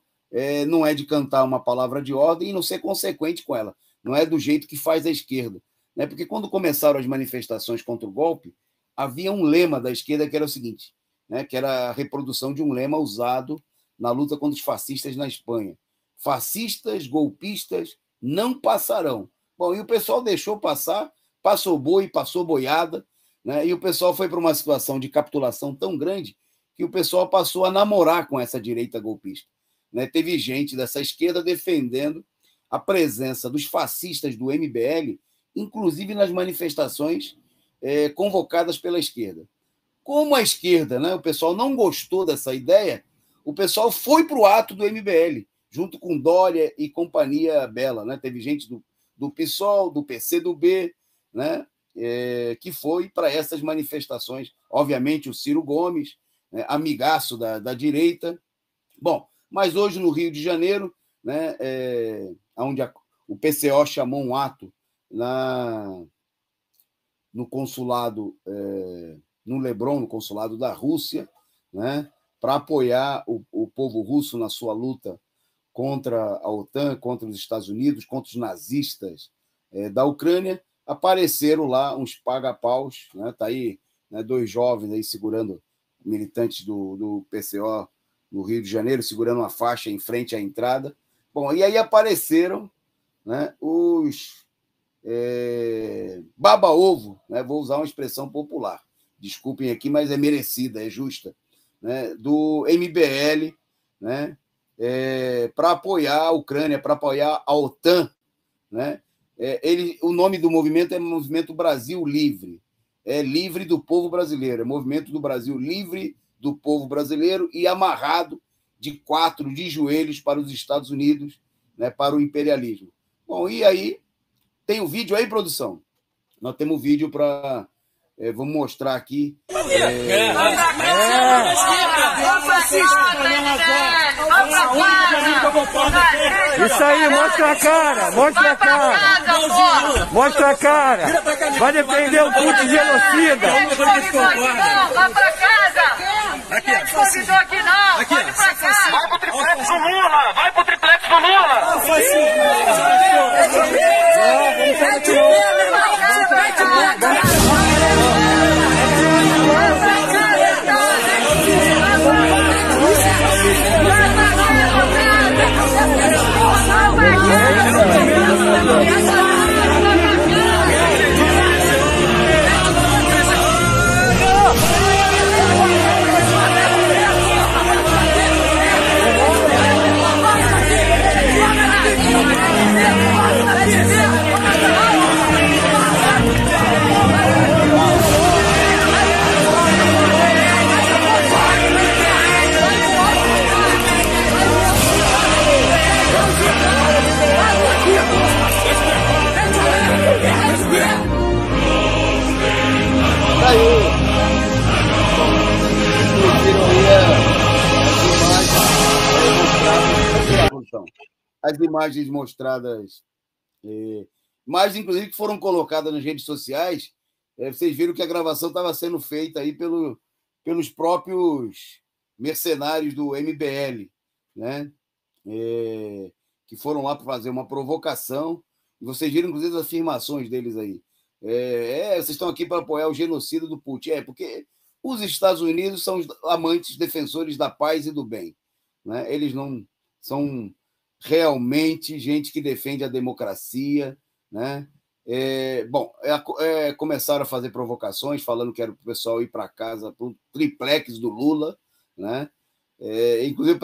não é de cantar uma palavra de ordem e não ser consequente com ela. Não é do jeito que faz a esquerda. Né? Porque quando começaram as manifestações contra o golpe, havia um lema da esquerda que era o seguinte, né? Que era a reprodução de um lema usado na luta contra os fascistas na Espanha. Fascistas, golpistas, não passarão. Bom, e o pessoal deixou passar, passou boi, passou boiada, né? E o pessoal foi para uma situação de capitulação tão grande que o pessoal passou a namorar com essa direita golpista. Né? Teve gente dessa esquerda defendendo a presença dos fascistas do MBL, inclusive nas manifestações convocadas pela esquerda. Como a esquerda, né, o pessoal não gostou dessa ideia, o pessoal foi para o ato do MBL, junto com Dória e companhia bela. Né? Teve gente do PSOL, do PCdoB, né, que foi para essas manifestações. Obviamente, o Ciro Gomes, né, amigaço da direita. Bom, mas hoje no Rio de Janeiro, né, onde o PCO chamou um ato no consulado, no Leblon, no consulado da Rússia, né, para apoiar o povo russo na sua luta contra a OTAN, contra os Estados Unidos, contra os nazistas da Ucrânia. Apareceram lá uns paga-paus, né, tá aí, né, dois jovens aí segurando, militantes do PCO no Rio de Janeiro, segurando uma faixa em frente à entrada. Bom, e aí apareceram, né, os baba-ovo, né? Vou usar uma expressão popular. Desculpem aqui, mas é merecida, é justa. né, do MBL, né, para apoiar a Ucrânia, para apoiar a OTAN, né? O nome do movimento é Movimento Brasil Livre, é livre do povo brasileiro, é movimento do Brasil livre do povo brasileiro e amarrado de 4 de joelhos para os Estados Unidos, né, para o imperialismo. Bom, e aí tem o vídeo aí, produção? Nós temos o vídeo para... vamos mostrar aqui. Isso aí, mostra a cara, mostra a cara. Mostra a cara. Vai defender o culto genocida. Vai pra casa. Aqui, convidou aqui não. Vai pra casa. Vai pro triplex do Lula. Vai pro triplex do Lula. As imagens mostradas, imagens inclusive que foram colocadas nas redes sociais, vocês viram que a gravação estava sendo feita aí pelos próprios mercenários do MBL, né? Que foram lá para fazer uma provocação, e vocês viram inclusive as afirmações deles aí. Vocês estão aqui para apoiar o genocídio do Putin. Porque os Estados Unidos são os amantes, defensores da paz e do bem, né? Eles não são realmente gente que defende a democracia, né? Começaram a fazer provocações, falando que era para o pessoal ir para casa para o triplex do Lula, né? Inclusive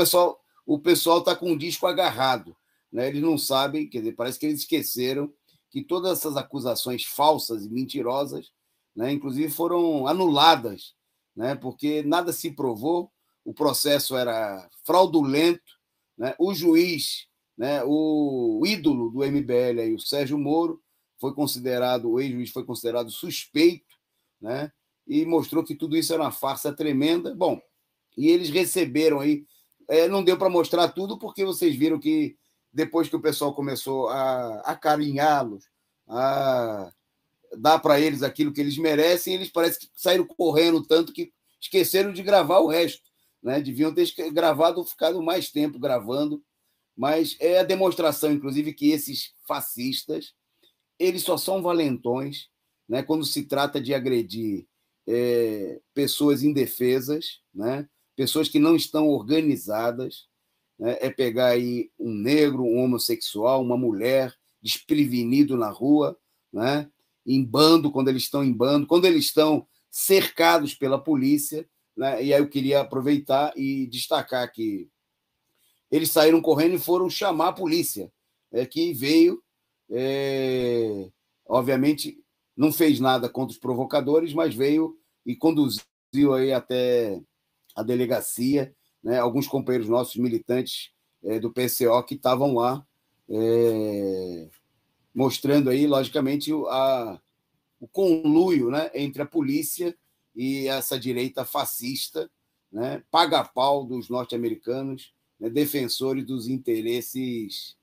o pessoal está com o disco agarrado, né? Eles não sabem, quer dizer, parece que eles esqueceram que todas essas acusações falsas e mentirosas, né, inclusive foram anuladas, né, porque nada se provou, o processo era fraudulento, né, o juiz, né, o ídolo do MBL, aí, o Sérgio Moro, o ex-juiz foi considerado suspeito, né, e mostrou que tudo isso era uma farsa tremenda. Bom, e eles receberam aí, não deu para mostrar tudo, porque vocês viram que depois que o pessoal começou a acarinhá-los, a dar para eles aquilo que eles merecem, eles parece que saíram correndo tanto que esqueceram de gravar o resto, né? Deviam ter gravado, ficado mais tempo gravando, mas é a demonstração, inclusive, que esses fascistas, eles só são valentões, né, quando se trata de agredir pessoas indefesas, né, pessoas que não estão organizadas, né, pegar aí um negro, um homossexual, uma mulher desprevenido na rua, né, em bando, quando eles estão em bando, quando eles estão cercados pela polícia, né, e aí eu queria aproveitar e destacar que eles saíram correndo e foram chamar a polícia, que veio, obviamente, não fez nada contra os provocadores, mas veio e conduziu aí até a delegacia, né, alguns companheiros nossos militantes do PCO que estavam lá, mostrando aí, logicamente, o conluio, né, entre a polícia e essa direita fascista, né, paga-pau dos norte-americanos, né, defensores dos interesses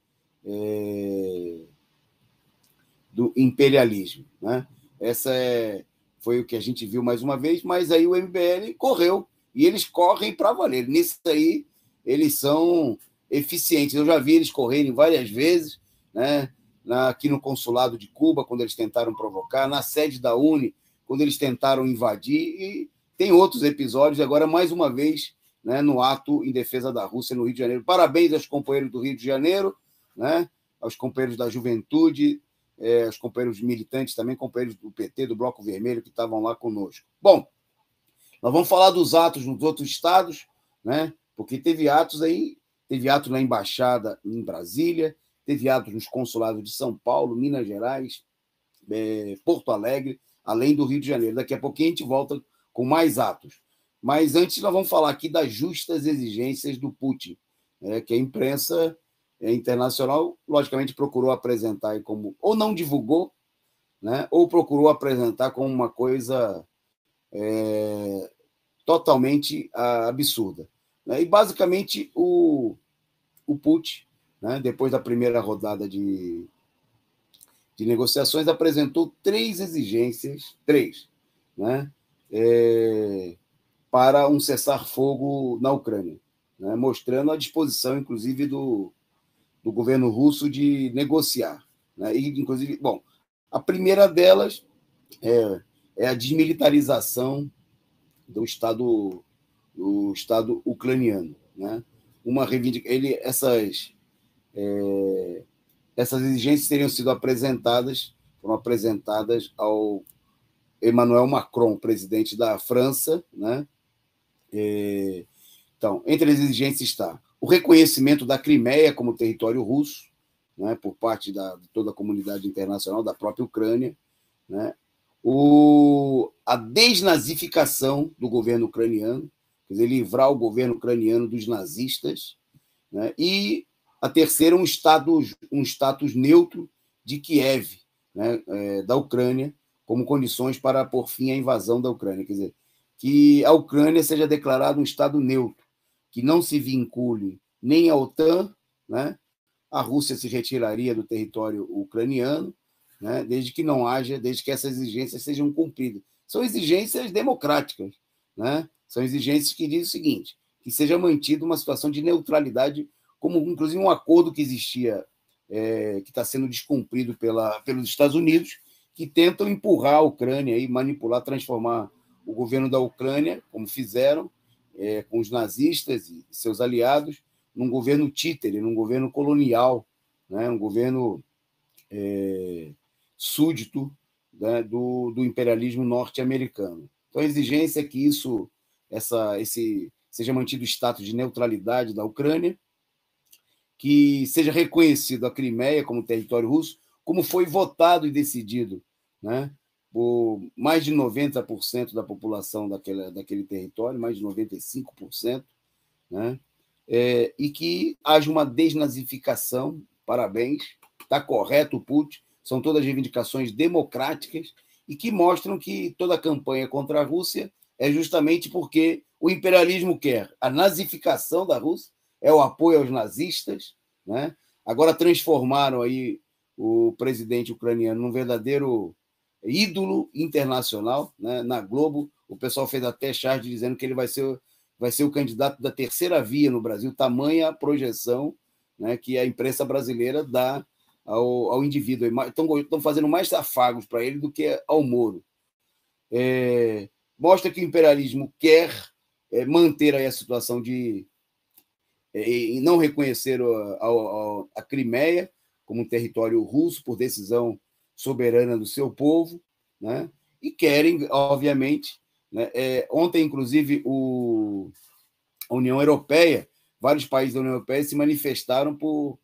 do imperialismo, né? Foi o que a gente viu mais uma vez, mas aí o MBL correu, e eles correm para valer. Nisso aí, eles são eficientes. Eu já vi eles correrem várias vezes, né? Aqui no consulado de Cuba, quando eles tentaram provocar, na sede da UNE, quando eles tentaram invadir, e tem outros episódios, agora mais uma vez, né, no ato em defesa da Rússia no Rio de Janeiro. Parabéns aos companheiros do Rio de Janeiro, né, aos companheiros da juventude, aos companheiros militantes também, companheiros do PT, do Bloco Vermelho, que estavam lá conosco. Bom, Nós vamos falar dos atos nos outros estados, né? Porque teve atos na embaixada em Brasília, teve atos nos consulados de São Paulo, Minas Gerais, Porto Alegre, além do Rio de Janeiro. Daqui a pouquinho a gente volta com mais atos. Mas antes nós vamos falar aqui das justas exigências do Putin, que a imprensa internacional, logicamente, procurou apresentar como, ou não divulgou, né, ou procurou apresentar como uma coisa totalmente absurda. E, basicamente, o Putin, né, depois da primeira rodada de negociações, apresentou três exigências, né, para um cessar-fogo na Ucrânia, né, mostrando a disposição, inclusive, do governo russo de negociar. Né, e, inclusive, bom, a primeira delas é a desmilitarização do Estado ucraniano, né? Essas exigências foram apresentadas ao Emmanuel Macron, presidente da França, né? Então, entre as exigências está o reconhecimento da Crimeia como território russo, né, por parte de toda a comunidade internacional, da própria Ucrânia, né? A desnazificação do governo ucraniano, quer dizer, livrar o governo ucraniano dos nazistas, né? E a terceira, um status neutro de Kiev, né, da Ucrânia, como condições para pôr fim à invasão da Ucrânia. Quer dizer, que a Ucrânia seja declarada um Estado neutro, que não se vincule nem à OTAN, né? A Rússia se retiraria do território ucraniano, né, desde que essas exigências sejam cumpridas. São exigências democráticas, né? São exigências que dizem o seguinte, que seja mantida uma situação de neutralidade, como inclusive um acordo que existia, que está sendo descumprido pelos Estados Unidos, que tentam empurrar a Ucrânia e manipular, transformar o governo da Ucrânia, como fizeram com os nazistas e seus aliados, num governo títere, num governo colonial, né? Um governo súdito, né, do imperialismo norte-americano. Então, a exigência é que seja mantido o status de neutralidade da Ucrânia, que seja reconhecido a Crimeia como território russo, como foi votado e decidido, né, por mais de 90% da população daquele território, mais de 95%, né, e que haja uma desnazificação. Parabéns, está correto o Putin, são todas reivindicações democráticas e que mostram que toda a campanha contra a Rússia é justamente porque o imperialismo quer a nazificação da Rússia, é o apoio aos nazistas, né? Agora transformaram aí o presidente ucraniano num verdadeiro ídolo internacional, né? Na Globo, o pessoal fez até charge dizendo que ele vai ser o candidato da terceira via no Brasil, tamanha a projeção, né, que a imprensa brasileira dá ao indivíduo. Estão fazendo mais afagos para ele do que ao Moro. Mostra que o imperialismo quer manter aí a situação de não reconhecer a Crimeia como um território russo por decisão soberana do seu povo, né? E querem, obviamente, né? Ontem, inclusive, a União Europeia, vários países da União Europeia se manifestaram por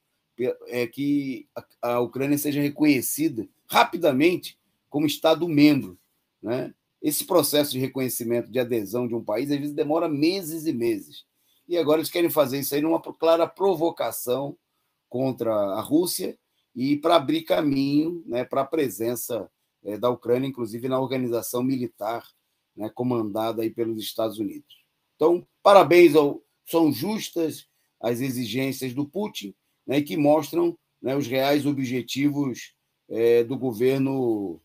que a Ucrânia seja reconhecida rapidamente como Estado-membro, né? Esse processo de reconhecimento, de adesão de um país, às vezes demora meses e meses. E agora eles querem fazer isso aí numa clara provocação contra a Rússia e para abrir caminho, né, para a presença da Ucrânia, inclusive na organização militar, né, comandada aí pelos Estados Unidos. Então, parabéns, são justas as exigências do Putin, né, que mostram, né, os reais objetivos do governo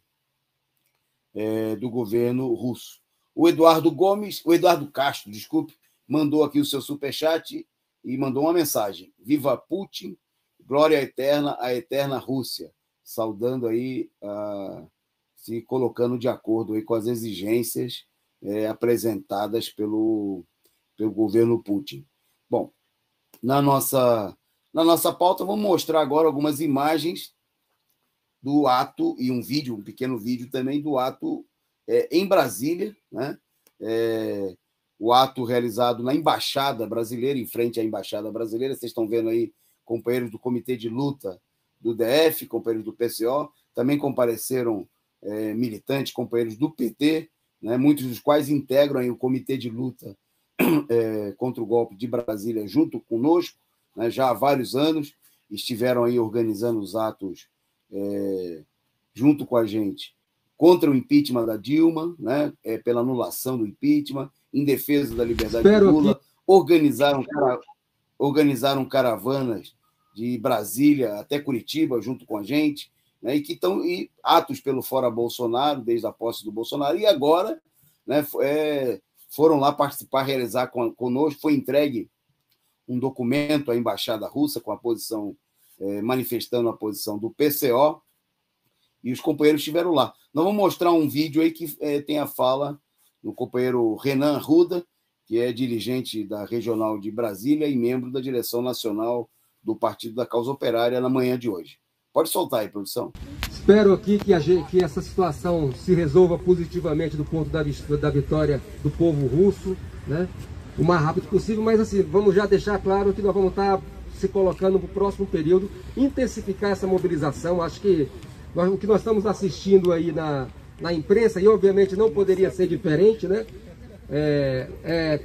russo. O Eduardo Castro, desculpe, mandou aqui o seu superchat e mandou uma mensagem. Viva Putin, glória eterna à eterna Rússia. Saudando aí, se colocando de acordo aí com as exigências apresentadas pelo governo Putin. Bom, na nossa pauta, vamos mostrar agora algumas imagens do ato e um pequeno vídeo também do ato em Brasília, né, o ato realizado na Embaixada Brasileira, em frente à Embaixada Brasileira. Vocês estão vendo aí companheiros do Comitê de Luta do DF, companheiros do PCO, também compareceram militantes, companheiros do PT, né, muitos dos quais integram aí o Comitê de Luta contra o golpe de Brasília junto conosco, né, já há vários anos, estiveram aí organizando os atos junto com a gente contra o impeachment da Dilma, né, pela anulação do impeachment, em defesa da liberdade de Lula, organizaram caravanas de Brasília até Curitiba junto com a gente, né, e atos pelo Fora Bolsonaro, desde a posse do Bolsonaro, e agora, né, foram lá participar, realizar conosco. Foi entregue um documento à Embaixada Russa com a posição, manifestando a posição do PCO, e os companheiros estiveram lá. Nós vamos mostrar um vídeo aí que tem a fala do companheiro Renan Arruda, que é dirigente da Regional de Brasília e membro da direção nacional do Partido da Causa Operária na manhã de hoje. Pode soltar aí, produção. Espero aqui que essa situação se resolva positivamente do ponto da vitória do povo russo, né? O mais rápido possível, mas assim, vamos já deixar claro que nós vamos estar se colocando para o próximo período, intensificar essa mobilização. Acho que o que nós estamos assistindo aí na imprensa, e obviamente não poderia ser diferente, né?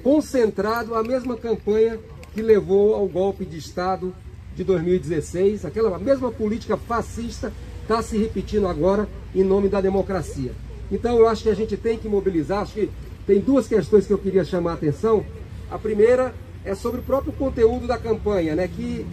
Concentrado a mesma campanha que levou ao golpe de Estado de 2016, aquela mesma política fascista está se repetindo agora em nome da democracia. Então eu acho que a gente tem que mobilizar. Acho que tem duas questões que eu queria chamar a atenção. A primeira é sobre o próprio conteúdo da campanha, né, que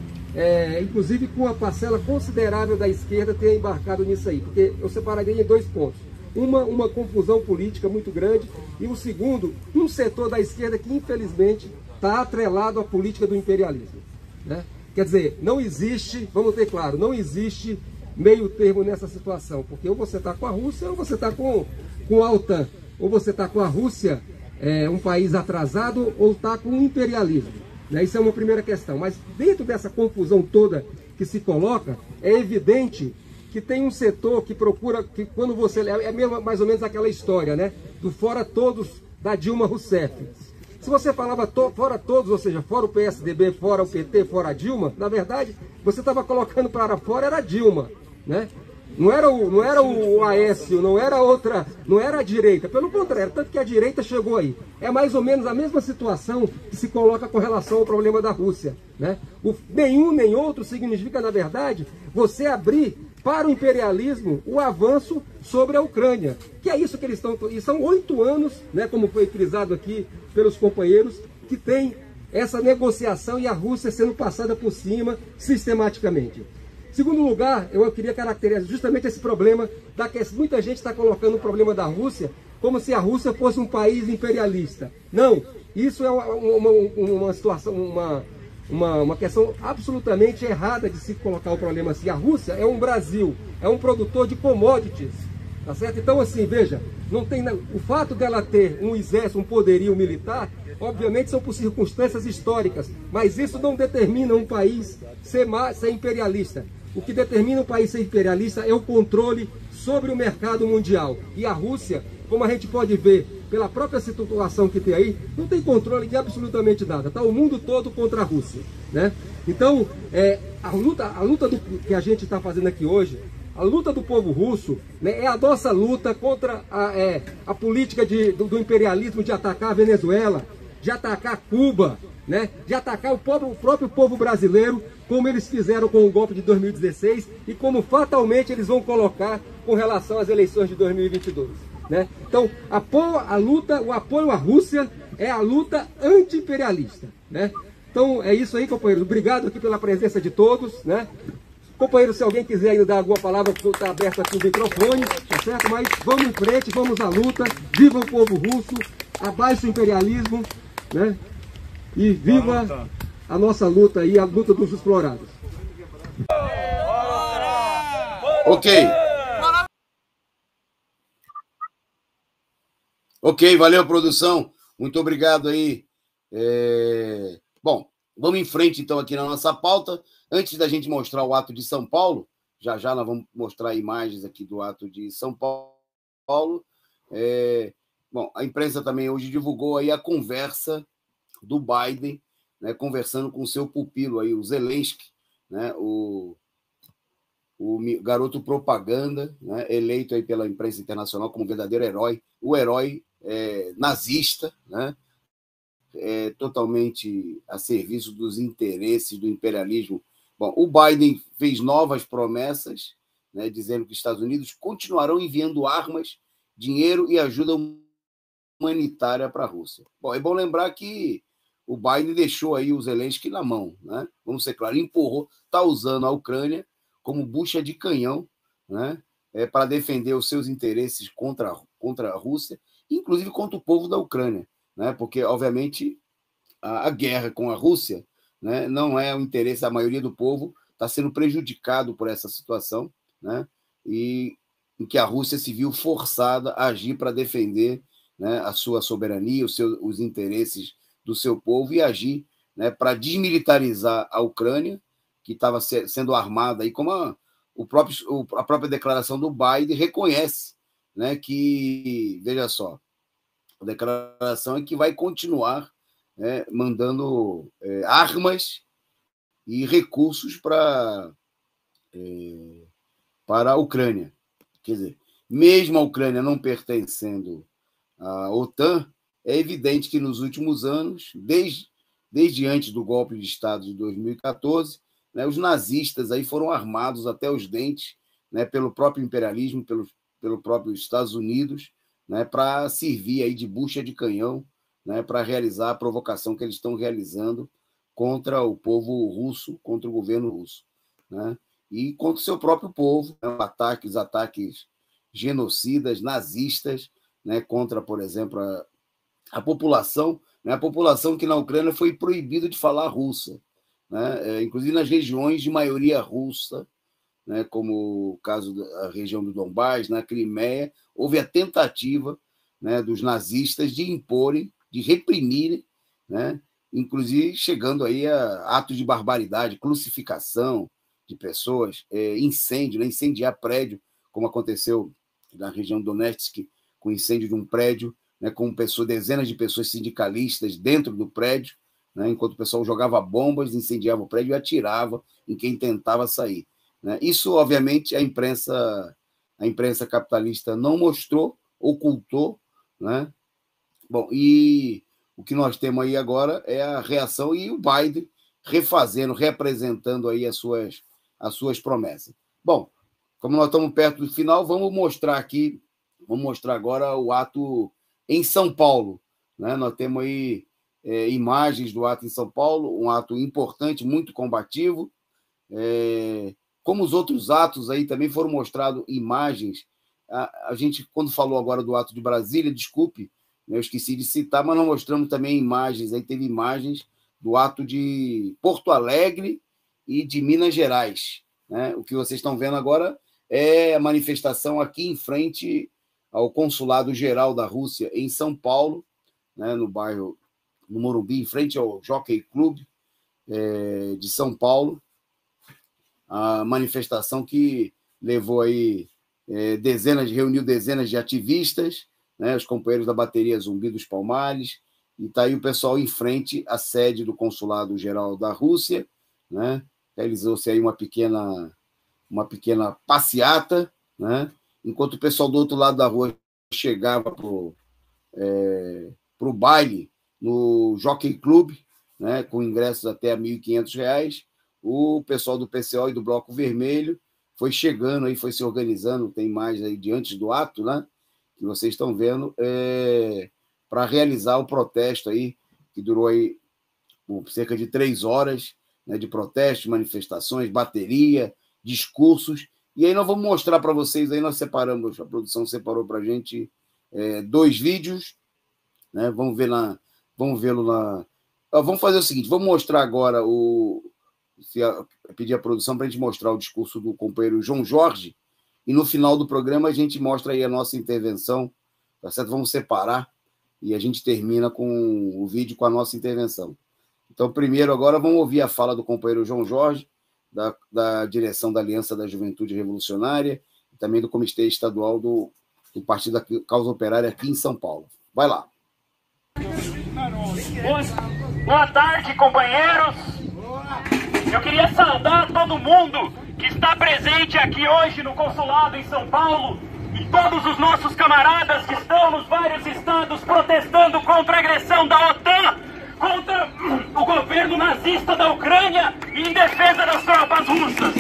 inclusive com uma parcela considerável da esquerda tenha embarcado nisso aí, porque eu separaria em dois pontos. Uma confusão política muito grande, e o segundo, um setor da esquerda que infelizmente está atrelado à política do imperialismo, né? Quer dizer, não existe, vamos ter claro, não existe meio termo nessa situação, porque ou você está com a Rússia ou você está com a OTAN, ou você está com a Rússia, um país atrasado, ou está com o imperialismo, né? Isso é uma primeira questão. Mas dentro dessa confusão toda que se coloca, é evidente que tem um setor que procura, que quando você... mesmo, mais ou menos aquela história, né? Do fora todos da Dilma Rousseff. Se você falava fora todos, ou seja, fora o PSDB, fora o PT, fora a Dilma, na verdade, você estava colocando para fora era a Dilma, né? Não era o Aécio, não era a direita, pelo contrário, tanto que a direita chegou aí. É mais ou menos a mesma situação que se coloca com relação ao problema da Rússia, né? Nenhum nem outro significa, na verdade, você abrir para o imperialismo o avanço sobre a Ucrânia, que é isso que eles estão... E são 8 anos, né, como foi frisado aqui pelos companheiros, que tem essa negociação e a Rússia sendo passada por cima sistematicamente. Segundo lugar, eu queria caracterizar justamente esse problema, que muita gente está colocando o problema da Rússia como se a Rússia fosse um país imperialista. Não, isso é uma situação, uma questão absolutamente errada de se colocar o problema assim. A Rússia é um Brasil, é um produtor de commodities, tá certo? Então assim, veja, não tem, o fato dela ter um exército, um poderio militar, obviamente são por circunstâncias históricas, mas isso não determina um país ser imperialista. O que determina um país ser imperialista é o controle sobre o mercado mundial. E a Rússia, como a gente pode ver pela própria situação que tem aí, não tem controle de absolutamente nada. Está o mundo todo contra a Rússia, né? Então, a luta que a gente está fazendo aqui hoje, a luta do povo russo, né, é a nossa luta contra a política do imperialismo de atacar a Venezuela, de atacar Cuba, né, de atacar o próprio povo brasileiro, como eles fizeram com o golpe de 2016 e como fatalmente eles vão colocar com relação às eleições de 2022. Né? Então, o apoio à Rússia é a luta anti-imperialista. Né? Então, é isso aí, companheiros. Obrigado aqui pela presença de todos. Né? Companheiro, se alguém quiser ainda dar alguma palavra, está aberto aqui o microfone, tá certo? Mas vamos em frente, vamos à luta. Viva o povo russo, abaixo o imperialismo, né? E viva a nossa luta aí, a luta dos explorados. Ok, valeu, produção. Muito obrigado aí. Bom, vamos em frente, então, aqui na nossa pauta. Antes da gente mostrar o ato de São Paulo, já nós vamos mostrar imagens aqui do ato de São Paulo. Bom, a imprensa também hoje divulgou aí a conversa do Biden, né, conversando com o seu pupilo aí, o Zelensky, né, o garoto propaganda, né, eleito aí pela imprensa internacional como verdadeiro herói, o herói nazista, né, totalmente a serviço dos interesses do imperialismo. Bom, o Biden fez novas promessas, né, dizendo que os Estados Unidos continuarão enviando armas, dinheiro e ajuda humanitária para a Rússia. Bom, é bom lembrar que o Biden deixou aí o Zelensky na mão, né? Vamos ser claros, empurrou, está usando a Ucrânia como bucha de canhão, né? Para defender os seus interesses contra a Rússia, inclusive contra o povo da Ucrânia, né? Porque, obviamente, a guerra com a Rússia, né, não é o interesse da maioria do povo, está sendo prejudicado por essa situação, né? E em que a Rússia se viu forçada a agir para defender, né, a sua soberania, os interesses do seu povo e agir, né, para desmilitarizar a Ucrânia, que estava sendo armada, aí, como a própria declaração do Biden reconhece, né, que, veja só, a declaração é que vai continuar, né, mandando armas e recursos para a Ucrânia. Quer dizer, mesmo a Ucrânia não pertencendo à OTAN, é evidente que nos últimos anos, desde antes do golpe de Estado de 2014, né, os nazistas aí foram armados até os dentes, né, pelo próprio imperialismo, pelo próprio Estados Unidos, né, para servir aí de bucha de canhão, né, para realizar a provocação que eles estão realizando contra o povo russo, contra o governo russo, né, e contra o seu próprio povo, né, os ataques genocidas, nazistas, né, contra, por exemplo, a população, né, a população que na Ucrânia foi proibida de falar russa, né, inclusive nas regiões de maioria russa, né, como o caso da região do Donbás, na Crimeia, houve a tentativa, né, dos nazistas de imporem, de reprimirem, né, inclusive chegando aí a atos de barbaridade, crucificação de pessoas, incêndio, né, incendiar prédio, como aconteceu na região do Donetsk, com incêndio de um prédio, né, com dezenas de pessoas sindicalistas dentro do prédio, né, enquanto o pessoal jogava bombas, incendiava o prédio e atirava em quem tentava sair, né. Isso, obviamente, a imprensa capitalista não mostrou, ocultou, né? Bom, e o que nós temos aí agora é a reação e o Biden reapresentando aí as suas promessas. Bom, como nós estamos perto do final, vamos mostrar agora o ato em São Paulo, né? Nós temos aí imagens do ato em São Paulo, um ato importante, muito combativo. Como os outros atos aí também foram mostrados imagens. A gente, quando falou agora do ato de Brasília, desculpe, eu esqueci de citar, mas nós mostramos também imagens, aí teve imagens do ato de Porto Alegre e de Minas Gerais, né? O que vocês estão vendo agora é a manifestação aqui em frente ao Consulado-Geral da Rússia em São Paulo, né, no bairro no Morumbi, em frente ao Jockey Club de São Paulo. A manifestação que levou aí reuniu dezenas de ativistas, né, os companheiros da bateria Zumbi dos Palmares, e está aí o pessoal em frente à sede do Consulado-Geral da Rússia, né? Realizou-se aí uma pequena passeata, né? Enquanto o pessoal do outro lado da rua chegava para o baile no Jockey Club, né, com ingressos até R$ 1.500, o pessoal do PCO e do Bloco Vermelho foi chegando aí, foi se organizando, tem mais aí diante do ato, né, que vocês estão vendo, para realizar o protesto aí, que durou aí cerca de 3 horas, né, de protesto, manifestações, bateria, discursos. E aí nós vamos mostrar para vocês, aí nós separamos, a produção separou para a gente 2 vídeos, né? Vamos vê-lo na... Vamos fazer o seguinte, vamos mostrar agora pedir a produção para a gente mostrar o discurso do companheiro João Jorge, e no final do programa a gente mostra aí a nossa intervenção, tá certo? Vamos separar e a gente termina com o vídeo com a nossa intervenção. Então, primeiro, agora vamos ouvir a fala do companheiro João Jorge, da direção da Aliança da Juventude Revolucionária, e também do Comitê Estadual do do Partido da Causa Operária aqui em São Paulo. Vai lá. Boa tarde, companheiros. Eu queria saudar todo mundo que está presente aqui hoje no consulado em São Paulo e todos os nossos camaradas que estão nos vários estados protestando contra a agressão da OTAN, contra o governo nazista da Ucrânia e em defesa das tropas russas.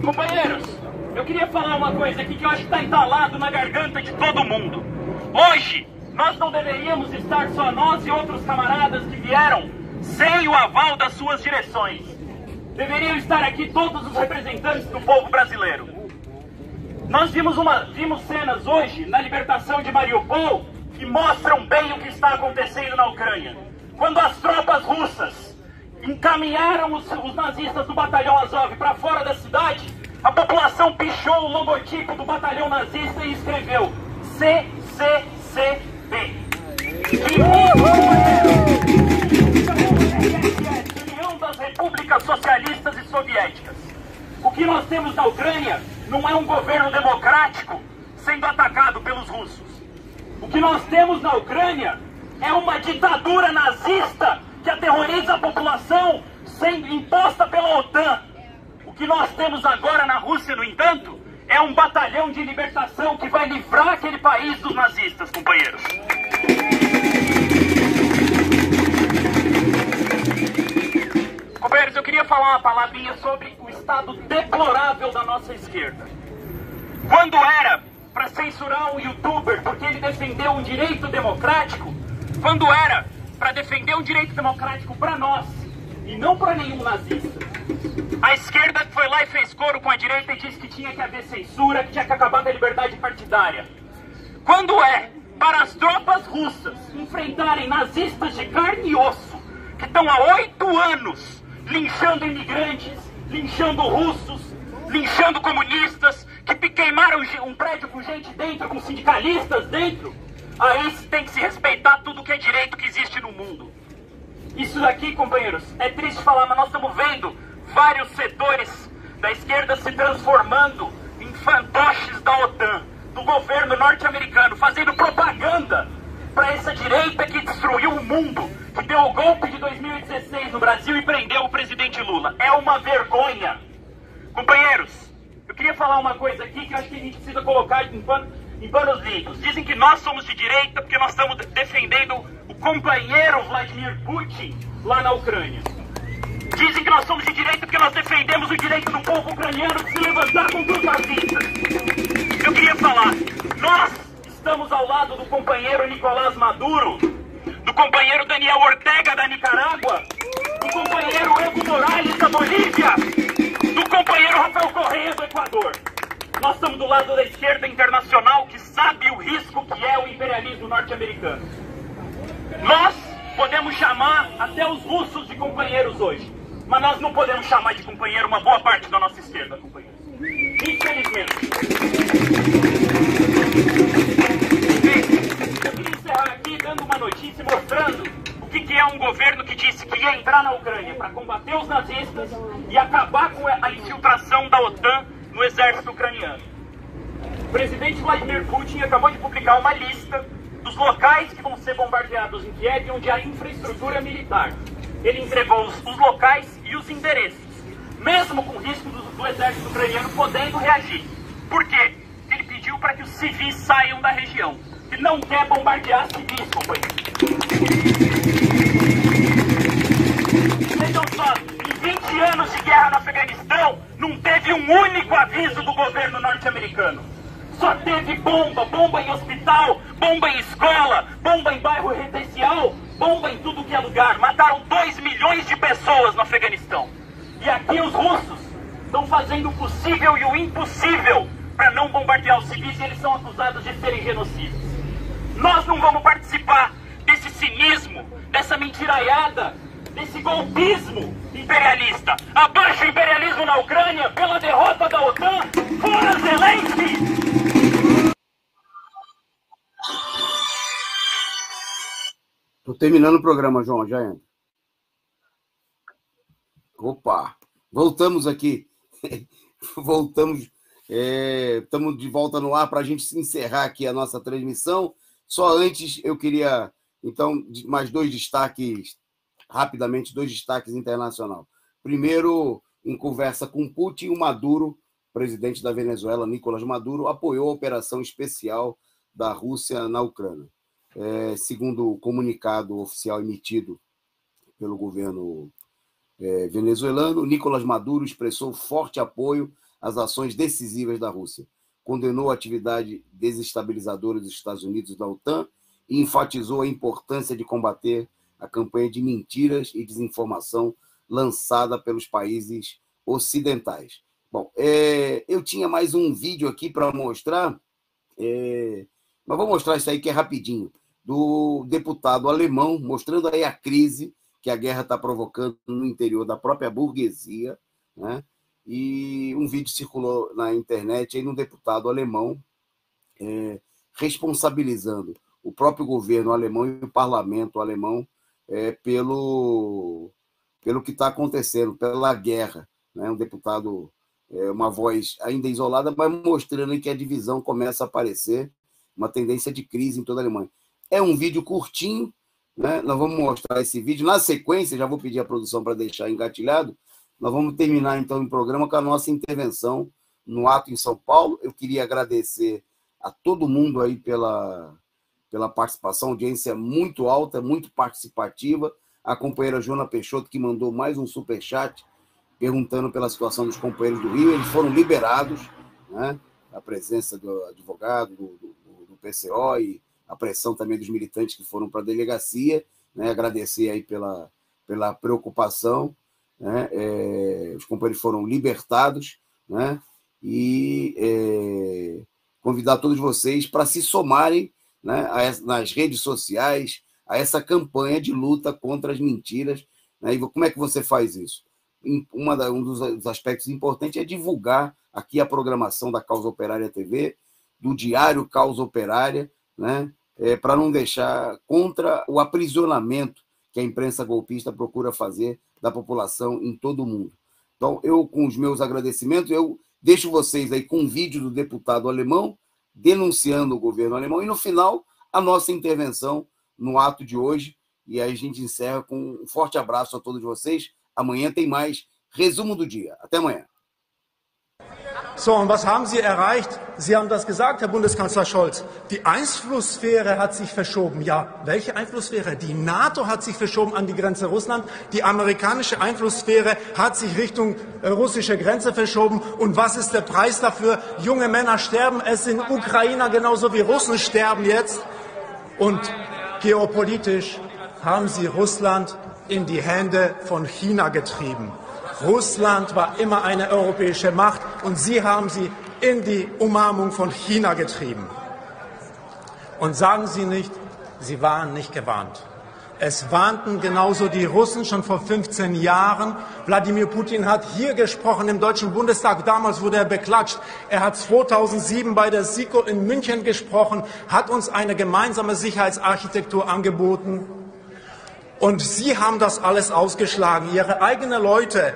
Companheiros, eu queria falar uma coisa aqui que eu acho que está entalado na garganta de todo mundo. Hoje, nós não deveríamos estar só nós e outros camaradas que vieram sem o aval das suas direções. Deveriam estar aqui todos os representantes do povo brasileiro. Nós vimos cenas hoje na libertação de Mariupol que mostram bem o que está acontecendo na Ucrânia. Quando as tropas russas encaminharam os nazistas do batalhão Azov para fora da cidade, a população pichou o logotipo do batalhão nazista e escreveu CCCB. União das Repúblicas Socialistas e Soviéticas. O que nós temos na Ucrânia não é um governo democrático sendo atacado pelos russos. O que nós temos na Ucrânia é uma ditadura nazista que aterroriza a população sendo imposta pela OTAN. O que nós temos agora na Rússia, no entanto, é um batalhão de libertação que vai livrar aquele país dos nazistas, companheiros. Companheiros, eu queria falar uma palavrinha sobre o estado deplorável da nossa esquerda. Quando era para censurar um youtuber porque ele defendeu um direito democrático, quando era para defender um direito democrático para nós e não para nenhum nazista, a esquerda foi lá e fez coro com a direita e disse que tinha que haver censura, que tinha que acabar com a liberdade partidária. Quando é para as tropas russas enfrentarem nazistas de carne e osso, que estão há 8 anos linchando imigrantes, linchando russos, linchando comunistas, que queimaram um prédio com gente dentro, com sindicalistas dentro, aí tem que se respeitar tudo que é direito que existe no mundo. Isso daqui, companheiros, é triste falar, mas nós estamos vendo vários setores da esquerda se transformando em fantoches da OTAN, do governo norte-americano, fazendo propaganda para essa direita que destruiu o mundo, que deu o golpe de 2016 no Brasil e prendeu o presidente Lula. É uma vergonha. Companheiros, eu queria falar uma coisa aqui que eu acho que a gente precisa colocar em panos limpos. Dizem que nós somos de direita porque nós estamos defendendo o companheiro Vladimir Putin lá na Ucrânia. Dizem que nós somos de direita porque nós defendemos o direito do povo ucraniano de se levantar contra os nazistas. Eu queria falar, nós estamos ao lado do companheiro Nicolás Maduro, do companheiro Daniel Ortega da Nicarágua, do companheiro Evo Morales da Bolívia, do companheiro Rafael Correa do Equador. Nós estamos do lado da esquerda internacional que sabe o risco que é o imperialismo norte-americano. Nós podemos chamar até os russos de companheiros hoje, mas nós não podemos chamar de companheiro uma boa parte da nossa esquerda, companheiros. Infelizmente. Eu queria encerrar aqui dando uma notícia mostrando o que é um governo que disse que ia entrar na Ucrânia para combater os nazistas e acabar com a infiltração da OTAN no exército ucraniano. O presidente Vladimir Putin acabou de publicar uma lista dos locais que vão ser bombardeados em Kiev, onde há infraestrutura militar. Ele entregou os locais e os endereços, mesmo com risco do exército ucraniano podendo reagir. Por quê? Ele pediu para que os civis saiam da região. Ele não quer bombardear civis, companheiros. Vejam só, em 20 anos de guerra no Afeganistão, não teve um único aviso do governo norte-americano. Só teve bomba em hospital, bomba em escola, bomba em bairro residencial, bomba em tudo que é lugar. Mataram 2 milhões de pessoas no Afeganistão. E aqui os russos estão fazendo o possível e o impossível para não bombardear os civis e eles são acusados de serem genocidas. Nós não vamos participar desse cinismo, dessa mentiraiada, desse golpismo imperialista. Abaixo o imperialismo na Ucrânia pela derrota da OTAN. Fora Zelensky! Tô terminando o programa, João, já entra. Opa, voltamos aqui. voltamos, estamos de volta no ar para a gente se encerrar aqui a nossa transmissão. Só antes, eu queria, então, mais dois destaques, rapidamente, dois destaques internacionais. Primeiro, em conversa com Putin, o Maduro, presidente da Venezuela, Nicolás Maduro, apoiou a operação especial da Rússia na Ucrânia. Segundo o comunicado oficial emitido pelo governo venezuelano, Nicolás Maduro expressou forte apoio às ações decisivas da Rússia, condenou a atividade desestabilizadora dos Estados Unidos e da OTAN e enfatizou a importância de combater a campanha de mentiras e desinformação lançada pelos países ocidentais. Bom, eu tinha mais um vídeo aqui para mostrar, mas vou mostrar isso aí que é rapidinho, do deputado alemão, mostrando aí a crise que a guerra está provocando no interior da própria burguesia, né? E um vídeo circulou na internet aí de um deputado alemão responsabilizando o próprio governo alemão e o parlamento alemão pelo que está acontecendo, pela guerra, né? Um deputado, uma voz ainda isolada, mas mostrando que a divisão começa a aparecer, uma tendência de crise em toda a Alemanha. É um vídeo curtinho, né? Nós vamos mostrar esse vídeo. Na sequência, já vou pedir à produção para deixar engatilhado, nós vamos terminar, então, o programa com a nossa intervenção no ato em São Paulo. Eu queria agradecer a todo mundo aí pela participação, audiência muito alta, muito participativa. A companheira Joana Peixoto, que mandou mais um superchat, perguntando pela situação dos companheiros do Rio. Eles foram liberados, né? A presença do advogado, do PCO e a pressão também dos militantes que foram para a delegacia, né? Agradecer aí pela preocupação, né? Os companheiros foram libertados, né? E convidar todos vocês para se somarem, né, nas redes sociais a essa campanha de luta contra as mentiras, né? E como é que você faz isso? Um dos aspectos importantes é divulgar aqui a programação da Causa Operária TV, do Diário Causa Operária, né? Para não deixar contra o aprisionamento que a imprensa golpista procura fazer da população em todo o mundo. Então, eu, com os meus agradecimentos, eu deixo vocês aí com um vídeo do deputado alemão denunciando o governo alemão e, no final, a nossa intervenção no ato de hoje. E aí a gente encerra com um forte abraço a todos vocês. Amanhã tem mais Resumo do Dia. Até amanhã. So, und was haben Sie erreicht? Sie haben das gesagt, Herr Bundeskanzler Scholz. Die Einflusssphäre hat sich verschoben. Ja, welche Einflusssphäre? Die NATO hat sich verschoben an die Grenze Russland. Die amerikanische Einflusssphäre hat sich Richtung russische Grenze verschoben. Und was ist der Preis dafür? Junge Männer sterben. Es sind Ukrainer genauso wie Russen sterben jetzt. Und geopolitisch haben Sie Russland in die Hände von China getrieben. Russland war immer eine europäische Macht und Sie haben sie in die Umarmung von China getrieben. Und sagen Sie nicht, Sie waren nicht gewarnt. Es warnten genauso die Russen schon vor 15 Jahren. Wladimir Putin hat hier gesprochen im Deutschen Bundestag. Damals wurde er beklatscht. Er hat 2007 bei der SIKO in München gesprochen, hat uns eine gemeinsame Sicherheitsarchitektur angeboten. Und Sie haben das alles ausgeschlagen. Ihre eigenen Leute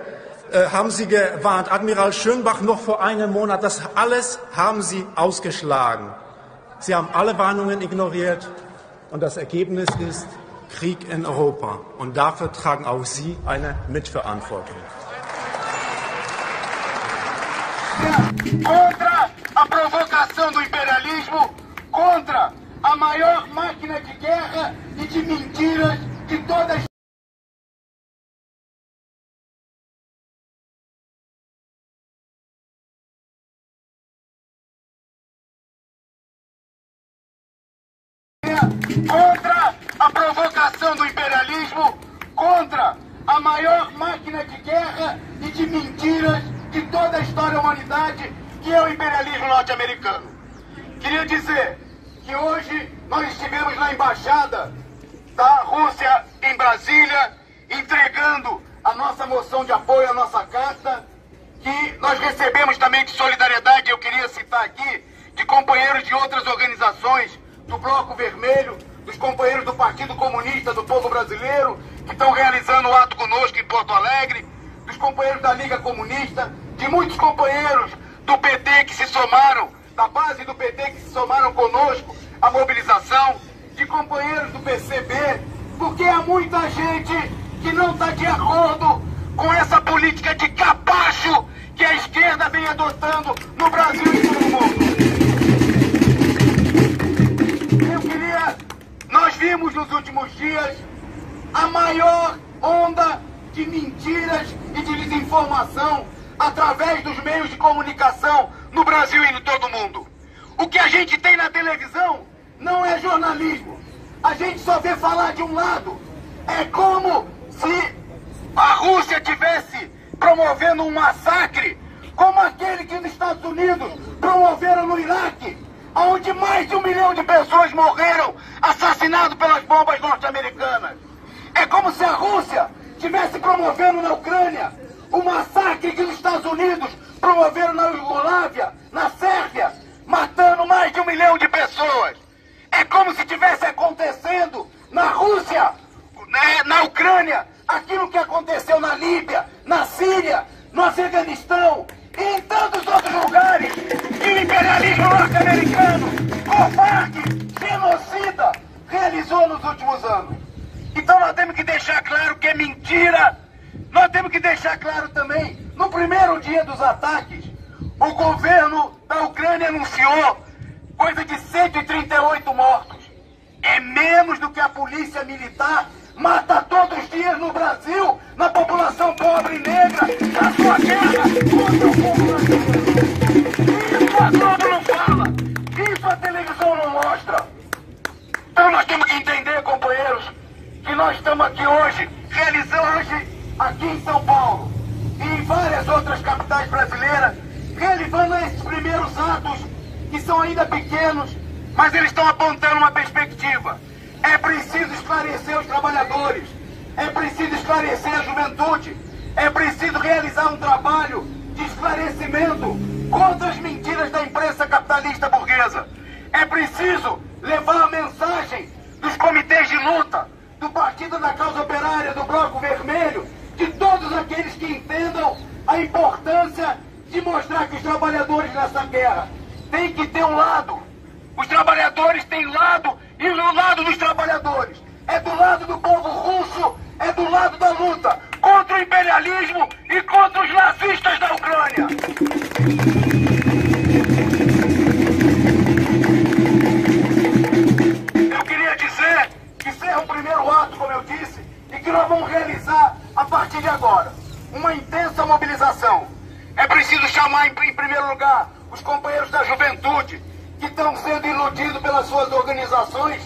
haben Sie gewarnt. Admiral Schönbach noch vor einem Monat. Das alles haben Sie ausgeschlagen. Sie haben alle Warnungen ignoriert. Und das Ergebnis ist Krieg in Europa. Und dafür tragen auch Sie eine Mitverantwortung. Contra a provocação do imperialismo, contra a maior máquina de guerra e de mentiras de toda a contra a provocação do imperialismo, contra a maior máquina de guerra e de mentiras de toda a história da humanidade, que é o imperialismo norte-americano. Queria dizer que hoje nós estivemos na embaixada da Rússia em Brasília, entregando a nossa moção de apoio, a nossa carta, que nós recebemos também de solidariedade, eu queria citar aqui, de companheiros de outras organizações, do Bloco Vermelho, dos companheiros do Partido Comunista do Povo Brasileiro, que estão realizando o ato conosco em Porto Alegre, dos companheiros da Liga Comunista, de muitos companheiros do PT que se somaram, da base do PT que se somaram conosco à mobilização, de companheiros do PCB, porque há muita gente que não está de acordo com essa política de capacho que a esquerda vem adotando no Brasil e no mundo. Nós vimos nos últimos dias a maior onda de mentiras e de desinformação através dos meios de comunicação no Brasil e em todo o mundo. O que a gente tem na televisão não é jornalismo. A gente só vê falar de um lado. É como se a Rússia estivesse promovendo um massacre, como aquele que os Estados Unidos promoveram no Iraque, onde mais de 1 milhão de pessoas morreram assassinadas pelas bombas norte-americanas. É como se a Rússia estivesse promovendo na Ucrânia o massacre que os Estados Unidos promoveram na Iugoslávia, na Sérvia, matando mais de 1 milhão de pessoas. É como se estivesse acontecendo na Rússia, na Ucrânia, aquilo que aconteceu na Líbia, na Síria, no Afeganistão e em tantos outros lugares que o imperialismo norte-americano, covarde, genocida, realizou nos últimos anos. Então nós temos que deixar claro que é mentira. Nós temos que deixar claro também, no primeiro dia dos ataques, o governo da Ucrânia anunciou coisa de 138 mortos. É menos do que a polícia militar mata todos os dias no Brasil, na população pobre e negra, na sua guerra contra o povo brasileiro. Isso a Globo não fala, isso a televisão não mostra. Então nós temos que entender, companheiros, que nós estamos aqui hoje, realizando aqui em São Paulo e em várias outras capitais brasileiras, realizando esses primeiros atos que são ainda pequenos, mas eles estão apontando uma perspectiva. É preciso esclarecer os trabalhadores, é preciso esclarecer a juventude, é preciso realizar um trabalho de esclarecimento contra as mentiras da imprensa capitalista burguesa. É preciso levar a mensagem dos comitês de luta, do Partido da Causa Operária, do Bloco Vermelho, de todos aqueles que entendam a importância de mostrar que os trabalhadores nessa guerra têm que ter um lado. Os trabalhadores têm lado, e o lado dos trabalhadores é do lado do povo russo, é do lado da luta contra o imperialismo e contra os nazistas da Ucrânia. Eu queria dizer que esse é o primeiro ato, como eu disse, e que nós vamos realizar a partir de agora uma intensa mobilização. É preciso chamar em primeiro lugar os companheiros da juventude que estão sendo iludidos pelas suas organizações,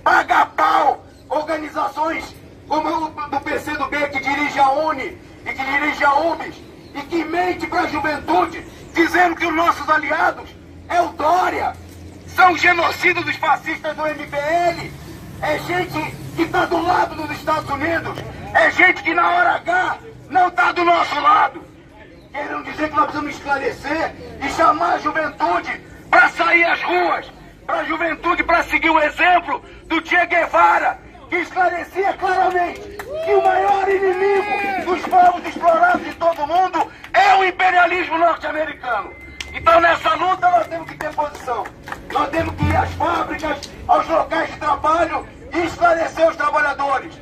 paga pau, organizações como o do PCdoB que dirige a UNE e que dirige a UBS e que mente para a juventude dizendo que os nossos aliados é o Dória, são genocidas dos fascistas do MBL, é gente que está do lado dos Estados Unidos, é gente que na hora H não está do nosso lado. Querem dizer que nós precisamos esclarecer e chamar a juventude para sair às ruas, para a juventude, para seguir o exemplo do Che Guevara, que esclarecia claramente que o maior inimigo dos povos explorados de todo o mundo é o imperialismo norte-americano. Então nessa luta nós temos que ter posição. Nós temos que ir às fábricas, aos locais de trabalho e esclarecer os trabalhadores.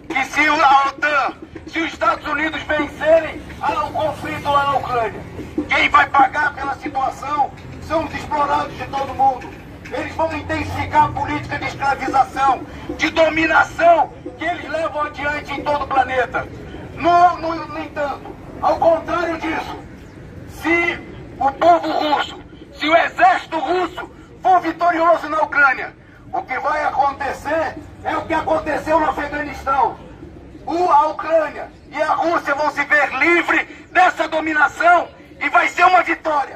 Que se a OTAN, se os Estados Unidos vencerem o conflito lá na Ucrânia, quem vai pagar pela situação são os explorados de todo mundo. Eles vão intensificar a política de escravização, de dominação que eles levam adiante em todo o planeta. No entanto, ao contrário disso, se o povo russo, se o exército russo for vitorioso na Ucrânia, o que vai acontecer é o que aconteceu no Afeganistão. A Ucrânia e a Rússia vão se ver livres dessa dominação e vai ser uma vitória.